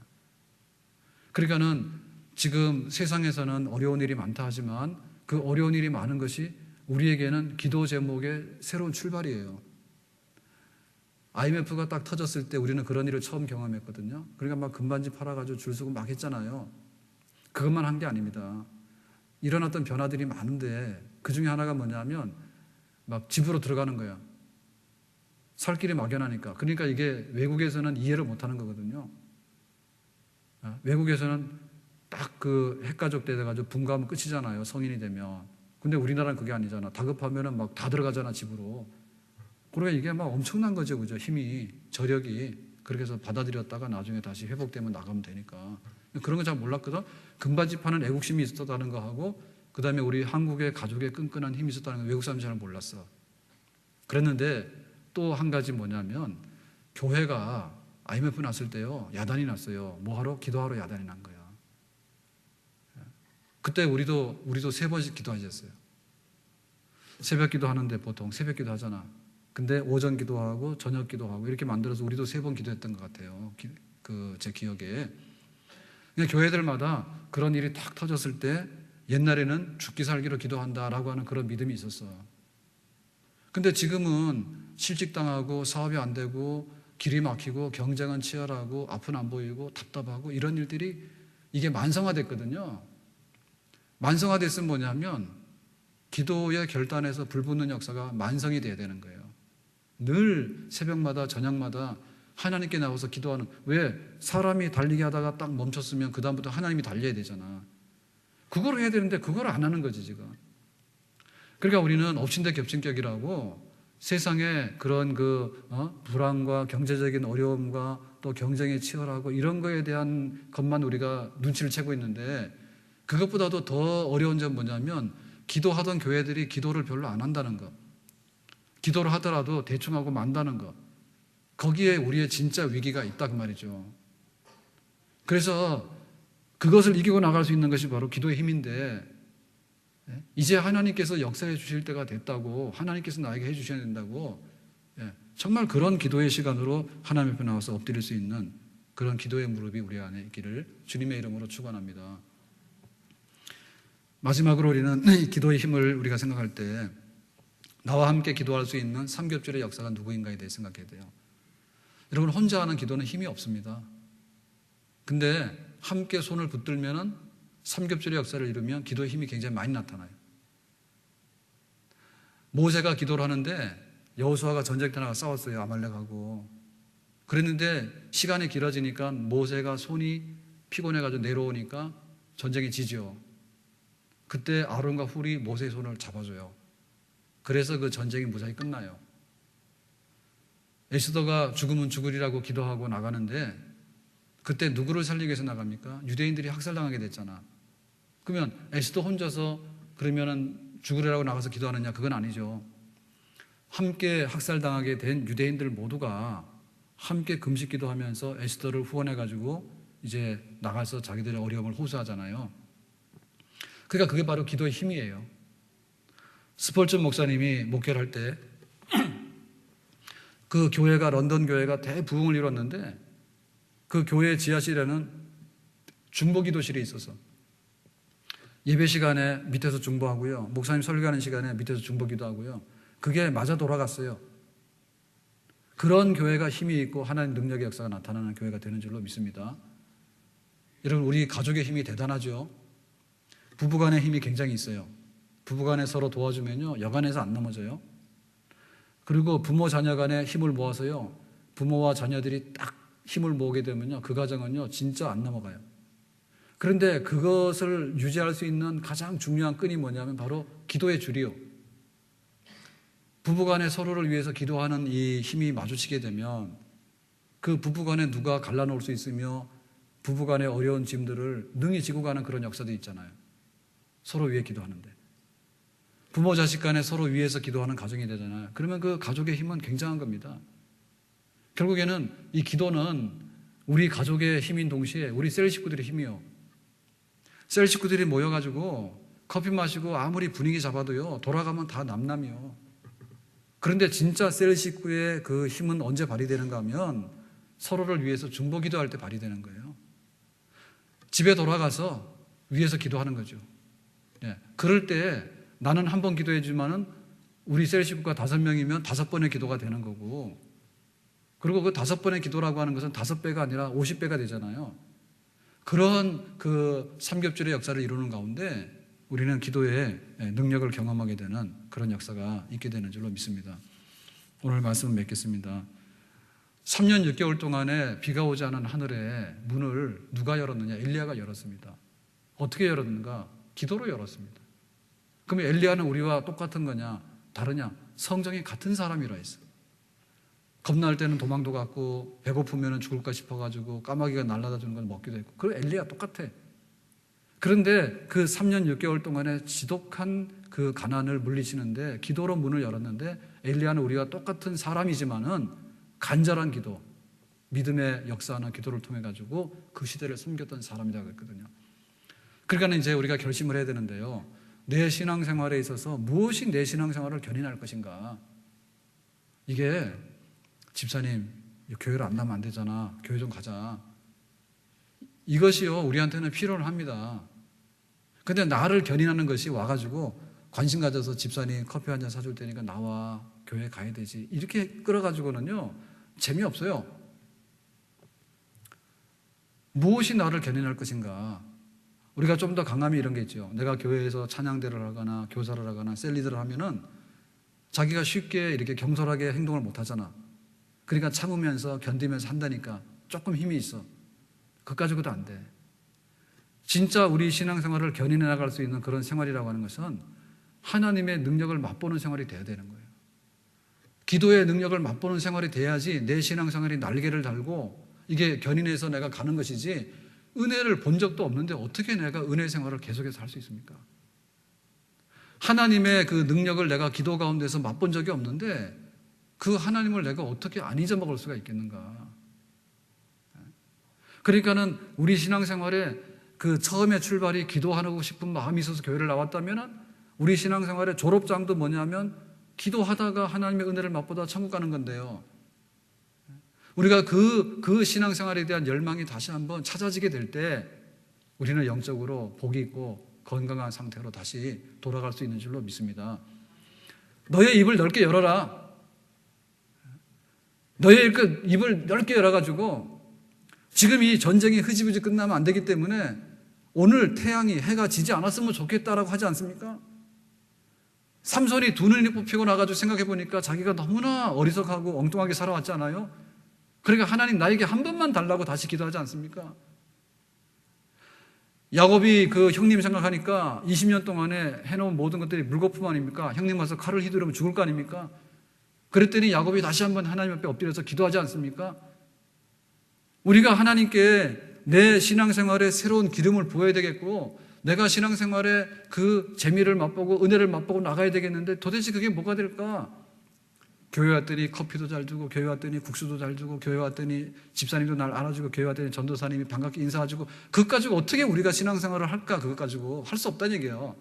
Speaker 1: 그러니까는 지금 세상에서는 어려운 일이 많다 하지만 그 어려운 일이 많은 것이 우리에게는 기도 제목의 새로운 출발이에요. IMF가 딱 터졌을 때 우리는 그런 일을 처음 경험했거든요. 그러니까 막 금반지 팔아가지고 줄 서고 막 했잖아요. 그것만 한 게 아닙니다. 일어났던 변화들이 많은데 그 중에 하나가 뭐냐면 막 집으로 들어가는 거야. 살 길이 막연하니까. 그러니까 이게 외국에서는 이해를 못하는 거거든요. 외국에서는 딱 그 핵가족 때 돼가지고 분가하면 끝이잖아요. 성인이 되면. 근데 우리나라는 그게 아니잖아. 다급하면은 막 다 들어가잖아, 집으로. 그러니까 이게 막 엄청난 거죠, 그죠? 힘이, 저력이. 그렇게 해서 받아들였다가 나중에 다시 회복되면 나가면 되니까. 그런 거 잘 몰랐거든. 금바지 파는 애국심이 있었다는 거 하고, 그 다음에 우리 한국의 가족의 끈끈한 힘이 있었다는 거 외국 사람이 잘 몰랐어. 그랬는데 또 한 가지 뭐냐면, 교회가 IMF 났을 때요, 야단이 났어요. 뭐 하러? 기도하러 야단이 난 거야. 그때 우리도 3번씩 기도하셨어요. 새벽 기도하는데 보통 새벽 기도 하잖아. 근데 오전 기도하고 저녁 기도하고 이렇게 만들어서 우리도 3번 기도했던 것 같아요. 제 기억에. 그러니까 교회들마다 그런 일이 탁 터졌을 때 옛날에는 죽기 살기로 기도한다라고 하는 그런 믿음이 있었어. 근데 지금은 실직당하고 사업이 안 되고 길이 막히고 경쟁은 치열하고 앞은 안 보이고 답답하고 이런 일들이 이게 만성화됐거든요. 만성화됐으면 뭐냐면 기도의 결단에서 불붙는 역사가 만성이 돼야 되는 거예요. 늘 새벽마다 저녁마다 하나님께 나와서 기도하는. 왜? 사람이 달리기 하다가 딱 멈췄으면 그 다음부터 하나님이 달려야 되잖아. 그걸 해야 되는데 그걸 안 하는 거지 지금. 그러니까 우리는 엎친 데 겹친 격이라고 세상에 그런 불안과 경제적인 어려움과 또 경쟁이 치열하고 이런 거에 대한 것만 우리가 눈치를 채고 있는데, 그것보다도 더 어려운 점은 뭐냐면 기도하던 교회들이 기도를 별로 안 한다는 것. 기도를 하더라도 대충 하고 만다는 것. 거기에 우리의 진짜 위기가 있다 그 말이죠. 그래서 그것을 이기고 나갈 수 있는 것이 바로 기도의 힘인데, 이제 하나님께서 역사해 주실 때가 됐다고, 하나님께서 나에게 해 주셔야 된다고, 정말 그런 기도의 시간으로 하나님 앞에 나와서 엎드릴 수 있는 그런 기도의 무릎이 우리 안에 있기를 주님의 이름으로 축원합니다. 마지막으로 우리는 기도의 힘을 우리가 생각할 때 나와 함께 기도할 수 있는 삼겹줄의 역사가 누구인가에 대해 생각해야 돼요. 여러분, 혼자 하는 기도는 힘이 없습니다. 근데 함께 손을 붙들면 삼겹줄의 역사를 이루면 기도의 힘이 굉장히 많이 나타나요. 모세가 기도를 하는데 여호수아가 전쟁 때 나가 싸웠어요. 아말렉하고. 그랬는데 시간이 길어지니까 모세가 손이 피곤해가지고 내려오니까 전쟁이 지죠. 그때 아론과 훌이 모세의 손을 잡아줘요. 그래서 그 전쟁이 무사히 끝나요. 에스더가 죽으면 죽으리라고 기도하고 나가는데 그때 누구를 살리기 위해서 나갑니까? 유대인들이 학살당하게 됐잖아. 그러면 에스더 혼자서 그러면은 죽으리라고 나가서 기도하느냐? 그건 아니죠. 함께 학살당하게 된 유대인들 모두가 함께 금식 기도하면서 에스더를 후원해가지고 이제 나가서 자기들의 어려움을 호소하잖아요. 그러니까 그게 바로 기도의 힘이에요. 스펄전 목사님이 목회를 할 때 그 교회가, 런던 교회가 대부흥을 이뤘는데 그 교회 지하실에는 중보기도실이 있어서 예배 시간에 밑에서 중보하고요, 목사님 설교하는 시간에 밑에서 중보기도하고요, 그게 맞아 돌아갔어요. 그런 교회가 힘이 있고 하나님 능력의 역사가 나타나는 교회가 되는 줄로 믿습니다. 여러분, 우리 가족의 힘이 대단하죠. 부부간의 힘이 굉장히 있어요. 부부간에 서로 도와주면요, 여간에서 안 넘어져요. 그리고 부모 자녀 간에 힘을 모아서요, 부모와 자녀들이 딱 힘을 모으게 되면요, 그 가정은요 진짜 안 넘어가요. 그런데 그것을 유지할 수 있는 가장 중요한 끈이 뭐냐면 바로 기도의 줄이요. 부부간에 서로를 위해서 기도하는 이 힘이 마주치게 되면 그 부부간에 누가 갈라놓을 수 있으며 부부간의 어려운 짐들을 능히 지고 가는 그런 역사도 있잖아요. 서로 위해 기도하는데 부모 자식 간에 서로 위해서 기도하는 가정이 되잖아요. 그러면 그 가족의 힘은 굉장한 겁니다. 결국에는 이 기도는 우리 가족의 힘인 동시에 우리 셀 식구들의 힘이요. 셀 식구들이 모여가지고 커피 마시고 아무리 분위기 잡아도요, 돌아가면 다 남남이요. 그런데 진짜 셀 식구의 그 힘은 언제 발휘되는가 하면 서로를 위해서 중보 기도할 때 발휘되는 거예요. 집에 돌아가서 위해서 기도하는 거죠. 그럴 때 나는 한 번 기도해주면은 우리 셀 식구가 5명이면 5번의 기도가 되는 거고, 그리고 그 5번의 기도라고 하는 것은 5배가 아니라 50배가 되잖아요. 그런 그 삼겹줄의 역사를 이루는 가운데 우리는 기도의 능력을 경험하게 되는 그런 역사가 있게 되는 줄로 믿습니다. 오늘 말씀을 맺겠습니다. 3년 6개월 동안에 비가 오지 않은 하늘에 문을 누가 열었느냐? 엘리야가 열었습니다. 어떻게 열었는가? 기도로 열었습니다. 그러면 엘리야는 우리와 똑같은 거냐? 다르냐? 성정이 같은 사람이라 했어. 겁날 때는 도망도 갔고 배고프면 죽을까 싶어가지고 까마귀가 날라다 주는 건 먹기도 했고. 그럼 엘리야 똑같아. 그런데 그 3년 6개월 동안에 지독한 그 가난을 물리치는데 기도로 문을 열었는데 엘리야는 우리와 똑같은 사람이지만은 간절한 기도, 믿음의 역사나 기도를 통해 가지고 그 시대를 섬겼던 사람이라고 했거든요. 그러니까 이제 우리가 결심을 해야 되는데요. 내 신앙생활에 있어서 무엇이 내 신앙생활을 견인할 것인가? 이게 집사님, 교회를 안 나면 안 되잖아. 교회 좀 가자. 이것이요, 우리한테는 필요는 합니다. 근데 나를 견인하는 것이 와가지고 관심 가져서 집사님 커피 한 잔 사줄 테니까 나와. 교회 가야 되지. 이렇게 끌어가지고는요, 재미없어요. 무엇이 나를 견인할 것인가? 우리가 좀 더 강함이 이런 게 있죠. 내가 교회에서 찬양대를 하거나 교사를 하거나 셀리드를 하면은 자기가 쉽게 이렇게 경솔하게 행동을 못 하잖아. 그러니까 참으면서 견디면서 한다니까 조금 힘이 있어. 그것 가지고도 안 돼. 진짜 우리 신앙생활을 견인해 나갈 수 있는 그런 생활이라고 하는 것은 하나님의 능력을 맛보는 생활이 돼야 되는 거예요. 기도의 능력을 맛보는 생활이 돼야지 내 신앙생활이 날개를 달고 이게 견인해서 내가 가는 것이지, 은혜를 본 적도 없는데 어떻게 내가 은혜 생활을 계속해서 할 수 있습니까? 하나님의 그 능력을 내가 기도 가운데서 맛본 적이 없는데 그 하나님을 내가 어떻게 안 잊어먹을 수가 있겠는가? 그러니까는 우리 신앙생활에 그 처음에 출발이 기도하고 싶은 마음이 있어서 교회를 나왔다면은 우리 신앙생활의 졸업장도 뭐냐면 기도하다가 하나님의 은혜를 맛보다 천국 가는 건데요. 우리가 그 신앙생활에 대한 열망이 다시 한번 찾아지게 될 때 우리는 영적으로 복이 있고 건강한 상태로 다시 돌아갈 수 있는 줄로 믿습니다. 너의 입을 넓게 열어라. 너의 입을 넓게 열어가지고 지금 이 전쟁이 흐지부지 끝나면 안 되기 때문에 오늘 태양이 해가 지지 않았으면 좋겠다라고 하지 않습니까? 삼손이 두 눈이 뽑히고 나가지고 생각해 보니까 자기가 너무나 어리석하고 엉뚱하게 살아왔지 않아요? 그러니까 하나님 나에게 한 번만 달라고 다시 기도하지 않습니까? 야곱이 그 형님 생각하니까 20년 동안에 해놓은 모든 것들이 물거품 아닙니까? 형님 와서 칼을 휘두르면 죽을 거 아닙니까? 그랬더니 야곱이 다시 한번 하나님 앞에 엎드려서 기도하지 않습니까? 우리가 하나님께 내 신앙생활에 새로운 기름을 부어야 되겠고 내가 신앙생활에 그 재미를 맛보고 은혜를 맛보고 나가야 되겠는데 도대체 그게 뭐가 될까? 교회 왔더니 커피도 잘 주고 교회 왔더니 국수도 잘 주고 교회 왔더니 집사님도 날 알아주고 교회 왔더니 전도사님이 반갑게 인사해주고 그것 가지고 어떻게 우리가 신앙생활을 할까? 그것 가지고 할 수 없다는 얘기예요.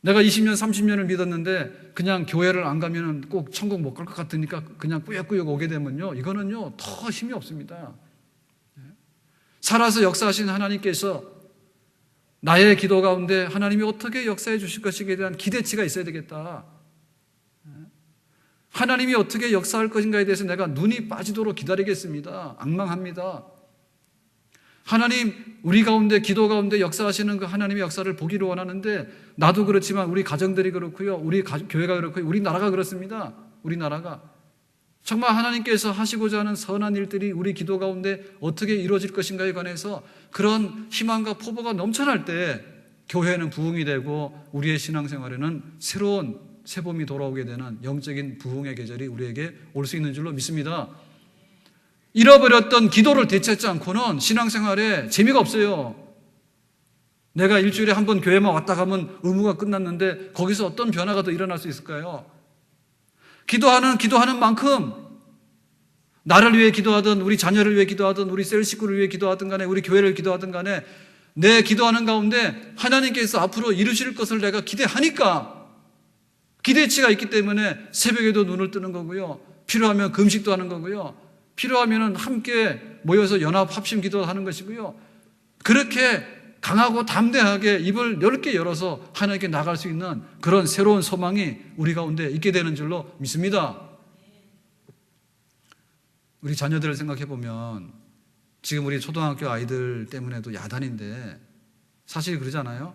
Speaker 1: 내가 20년 30년을 믿었는데 그냥 교회를 안 가면 꼭 천국 못 갈 것 같으니까 그냥 꾸역꾸역 오게 되면요, 이거는요 더 힘이 없습니다. 살아서 역사하신 하나님께서 나의 기도 가운데 하나님이 어떻게 역사해 주실 것이기에 대한 기대치가 있어야 되겠다. 하나님이 어떻게 역사할 것인가에 대해서 내가 눈이 빠지도록 기다리겠습니다. 앙망합니다. 하나님, 우리 가운데 기도 가운데 역사하시는 그 하나님의 역사를 보기를 원하는데 나도 그렇지만 우리 가정들이 그렇고요, 우리 교회가 그렇고요, 우리 나라가 그렇습니다. 우리나라가 정말 하나님께서 하시고자 하는 선한 일들이 우리 기도 가운데 어떻게 이루어질 것인가에 관해서 그런 희망과 포부가 넘쳐날 때 교회는 부흥이 되고 우리의 신앙생활에는 새로운 새봄이 돌아오게 되는 영적인 부흥의 계절이 우리에게 올 수 있는 줄로 믿습니다. 잃어버렸던 기도를 되찾지 않고는 신앙생활에 재미가 없어요. 내가 일주일에 한 번 교회만 왔다 가면 의무가 끝났는데 거기서 어떤 변화가 더 일어날 수 있을까요? 기도하는 만큼 나를 위해 기도하든 우리 자녀를 위해 기도하든 우리 셀 식구를 위해 기도하든 간에 우리 교회를 기도하든 간에 내 기도하는 가운데 하나님께서 앞으로 이루실 것을 내가 기대하니까 기대치가 있기 때문에 새벽에도 눈을 뜨는 거고요. 필요하면 금식도 하는 거고요. 필요하면 함께 모여서 연합 합심 기도하는 것이고요. 그렇게 강하고 담대하게 입을 넓게 열어서 하나님께 나갈 수 있는 그런 새로운 소망이 우리 가운데 있게 되는 줄로 믿습니다. 우리 자녀들을 생각해 보면 지금 우리 초등학교 아이들 때문에도 야단인데 사실 그러잖아요.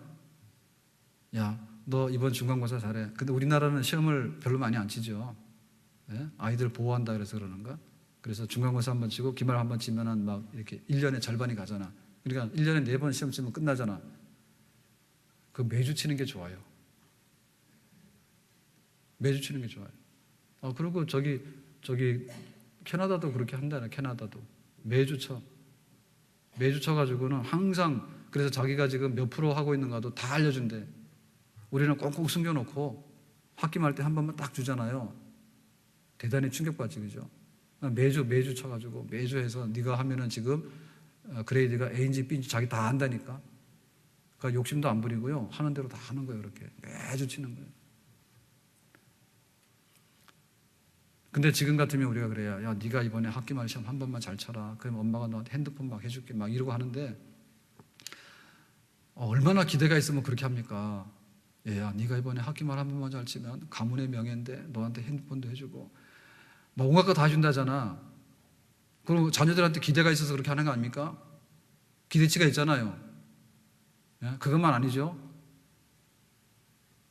Speaker 1: 야, 너 이번 중간고사 잘해. 근데 우리나라는 시험을 별로 많이 안 치죠. 네? 아이들 보호한다 그래서 그러는가? 그래서 중간고사 한번 치고 기말 한번 치면은 막 이렇게 1년에 절반이 가잖아. 그러니까 1년에 4번 시험 치면 끝나잖아. 그 매주 치는 게 좋아요. 매주 치는 게 좋아요. 그리고 저기 캐나다도 그렇게 한다네. 캐나다도 매주 쳐. 매주 쳐가지고는 항상 그래서 자기가 지금 몇 프로 하고 있는가도 다 알려준대. 우리는 꽁꽁 숨겨놓고 학기말 때 한 번만 딱 주잖아요. 대단히 충격받지, 그죠? 매주 쳐가지고 매주 해서 네가 하면은 지금 그레이드가 A인지 B인지 자기 다 안다니까. 그러니까 욕심도 안 부리고요. 하는 대로 다 하는 거예요. 그렇게 매주 치는 거예요. 근데 지금 같으면 우리가 그래야 야 네가 이번에 학기말 시험 한 번만 잘 쳐라. 그럼 엄마가 너한테 핸드폰 막 해줄게 막 이러고 하는데 얼마나 기대가 있으면 그렇게 합니까? 얘야 네가 이번에 학기말 한 번만 잘 치면 가문의 명예인데 너한테 핸드폰도 해주고 막 온갖 거 다 준다잖아. 그리고 자녀들한테 기대가 있어서 그렇게 하는 거 아닙니까? 기대치가 있잖아요. 예? 그것만 아니죠.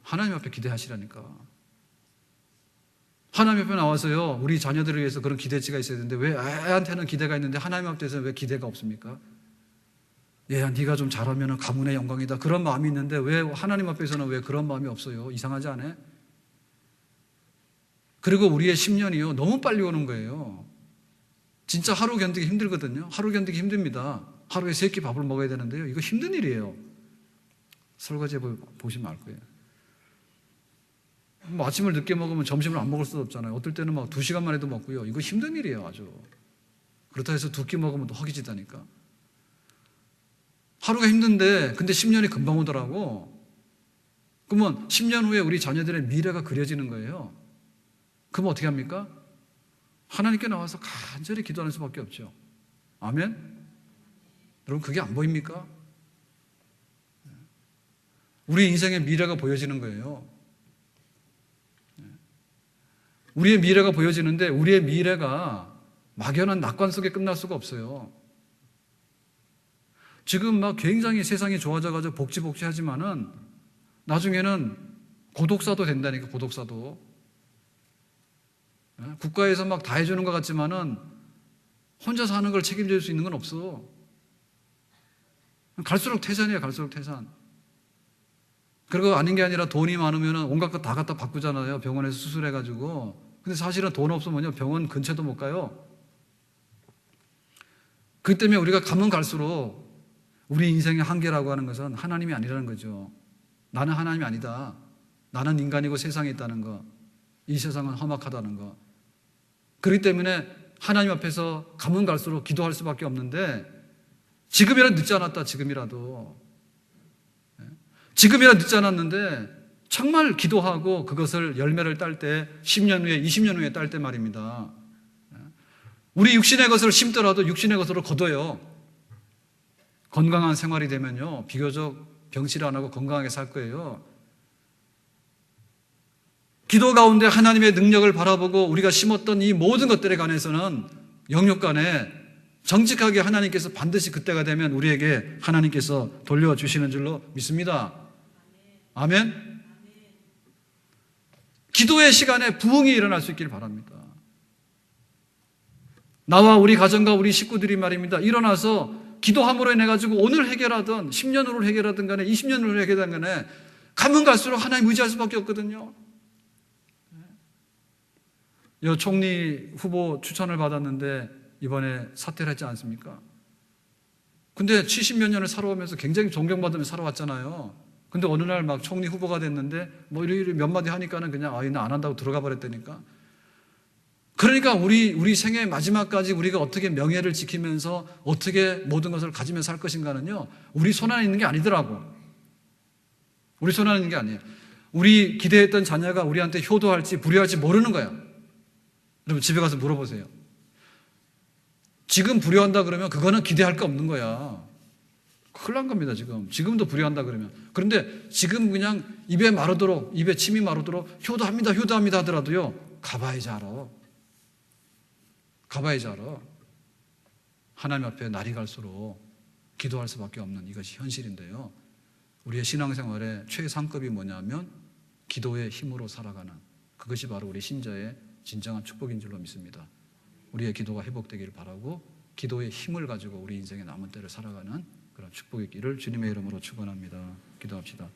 Speaker 1: 하나님 앞에 기대하시라니까. 하나님 앞에 나와서요, 우리 자녀들을 위해서 그런 기대치가 있어야 되는데 왜 애한테는 기대가 있는데 하나님 앞에서는 왜 기대가 없습니까? 얘야 네가 좀 잘하면 가문의 영광이다 그런 마음이 있는데 왜 하나님 앞에서는 왜 그런 마음이 없어요? 이상하지 않아요? 그리고 우리의 10년이요 너무 빨리 오는 거예요. 진짜 하루 견디기 힘들거든요. 하루 견디기 힘듭니다. 하루에 3끼 밥을 먹어야 되는데요, 이거 힘든 일이에요. 설거지 보시면 알 거예요. 뭐 아침을 늦게 먹으면 점심을 안 먹을 수도 없잖아요. 어떨 때는 막 2시간만 해도 먹고요. 이거 힘든 일이에요, 아주. 그렇다 해서 2끼 먹으면 또 허기지다니까. 하루가 힘든데, 근데 10년이 금방 오더라고. 그러면 10년 후에 우리 자녀들의 미래가 그려지는 거예요. 그럼 어떻게 합니까? 하나님께 나와서 간절히 기도하는 수밖에 없죠. 아멘? 여러분, 그게 안 보입니까? 우리 인생의 미래가 보여지는 거예요. 우리의 미래가 보여지는데 우리의 미래가 막연한 낙관 속에 끝날 수가 없어요. 지금 막 굉장히 세상이 좋아져가지고 복지 하지만은 나중에는 고독사도 된다니까, 고독사도. 국가에서 막 다 해주는 것 같지만은 혼자 사는 걸 책임질 수 있는 건 없어. 갈수록 태산이에요, 갈수록 태산. 그리고 아닌 게 아니라 돈이 많으면 온갖 것 다 갖다 바꾸잖아요. 병원에서 수술해가지고. 근데 사실은 돈 없으면요, 병원 근처도 못 가요. 그 때문에 우리가 가면 갈수록 우리 인생의 한계라고 하는 것은 하나님이 아니라는 거죠. 나는 하나님이 아니다. 나는 인간이고 세상에 있다는 거. 이 세상은 험악하다는 거. 그렇기 때문에 하나님 앞에서 가면 갈수록 기도할 수밖에 없는데 지금이라도 늦지 않았다, 지금이라도. 지금이라 늦지 않았는데 정말 기도하고 그것을 열매를 딸 때 10년 후에 20년 후에 딸 때 말입니다. 우리 육신의 것을 심더라도 육신의 것으로 거둬요. 건강한 생활이 되면요 비교적 병실 안 하고 건강하게 살 거예요. 기도 가운데 하나님의 능력을 바라보고 우리가 심었던 이 모든 것들에 관해서는 영육 간에 정직하게 하나님께서 반드시 그때가 되면 우리에게 하나님께서 돌려주시는 줄로 믿습니다. 아멘. 기도의 시간에 부흥이 일어날 수 있기를 바랍니다. 나와 우리 가정과 우리 식구들이 말입니다, 일어나서 기도함으로 인해 가지고 오늘 해결하든 10년 후를 해결하든 간에 20년 후를 해결하든 간에 가면 갈수록 하나님 의지할 수밖에 없거든요. 여 총리 후보 추천을 받았는데 이번에 사퇴를 했지 않습니까? 근데 70몇 년을 살아오면서 굉장히 존경받으면서 살아왔잖아요. 근데 어느 날 막 총리 후보가 됐는데 뭐 이리 몇 마디 하니까는 그냥 나 안 한다고 들어가 버렸다니까. 그러니까 우리 생애 마지막까지 우리가 어떻게 명예를 지키면서 어떻게 모든 것을 가지면서 살 것인가는요, 우리 손 안에 있는 게 아니더라고. 우리 손 안에 있는 게 아니에요. 우리 기대했던 자녀가 우리한테 효도할지 불효할지 모르는 거야. 여러분 집에 가서 물어보세요. 지금 불효한다 그러면 그거는 기대할 게 없는 거야. 큰일 난 겁니다. 지금도 불효한다 그러면. 그런데 지금 그냥 입에 침이 마르도록 효도합니다 하더라도요, 가봐야지 알아. 하나님 앞에 날이 갈수록 기도할 수밖에 없는 이것이 현실인데요. 우리의 신앙생활의 최상급이 뭐냐면 기도의 힘으로 살아가는, 그것이 바로 우리 신자의 진정한 축복인 줄로 믿습니다. 우리의 기도가 회복되기를 바라고 기도의 힘을 가지고 우리 인생의 남은 때를 살아가는 그런 축복이 있기를 주님의 이름으로 축원합니다. 기도합시다.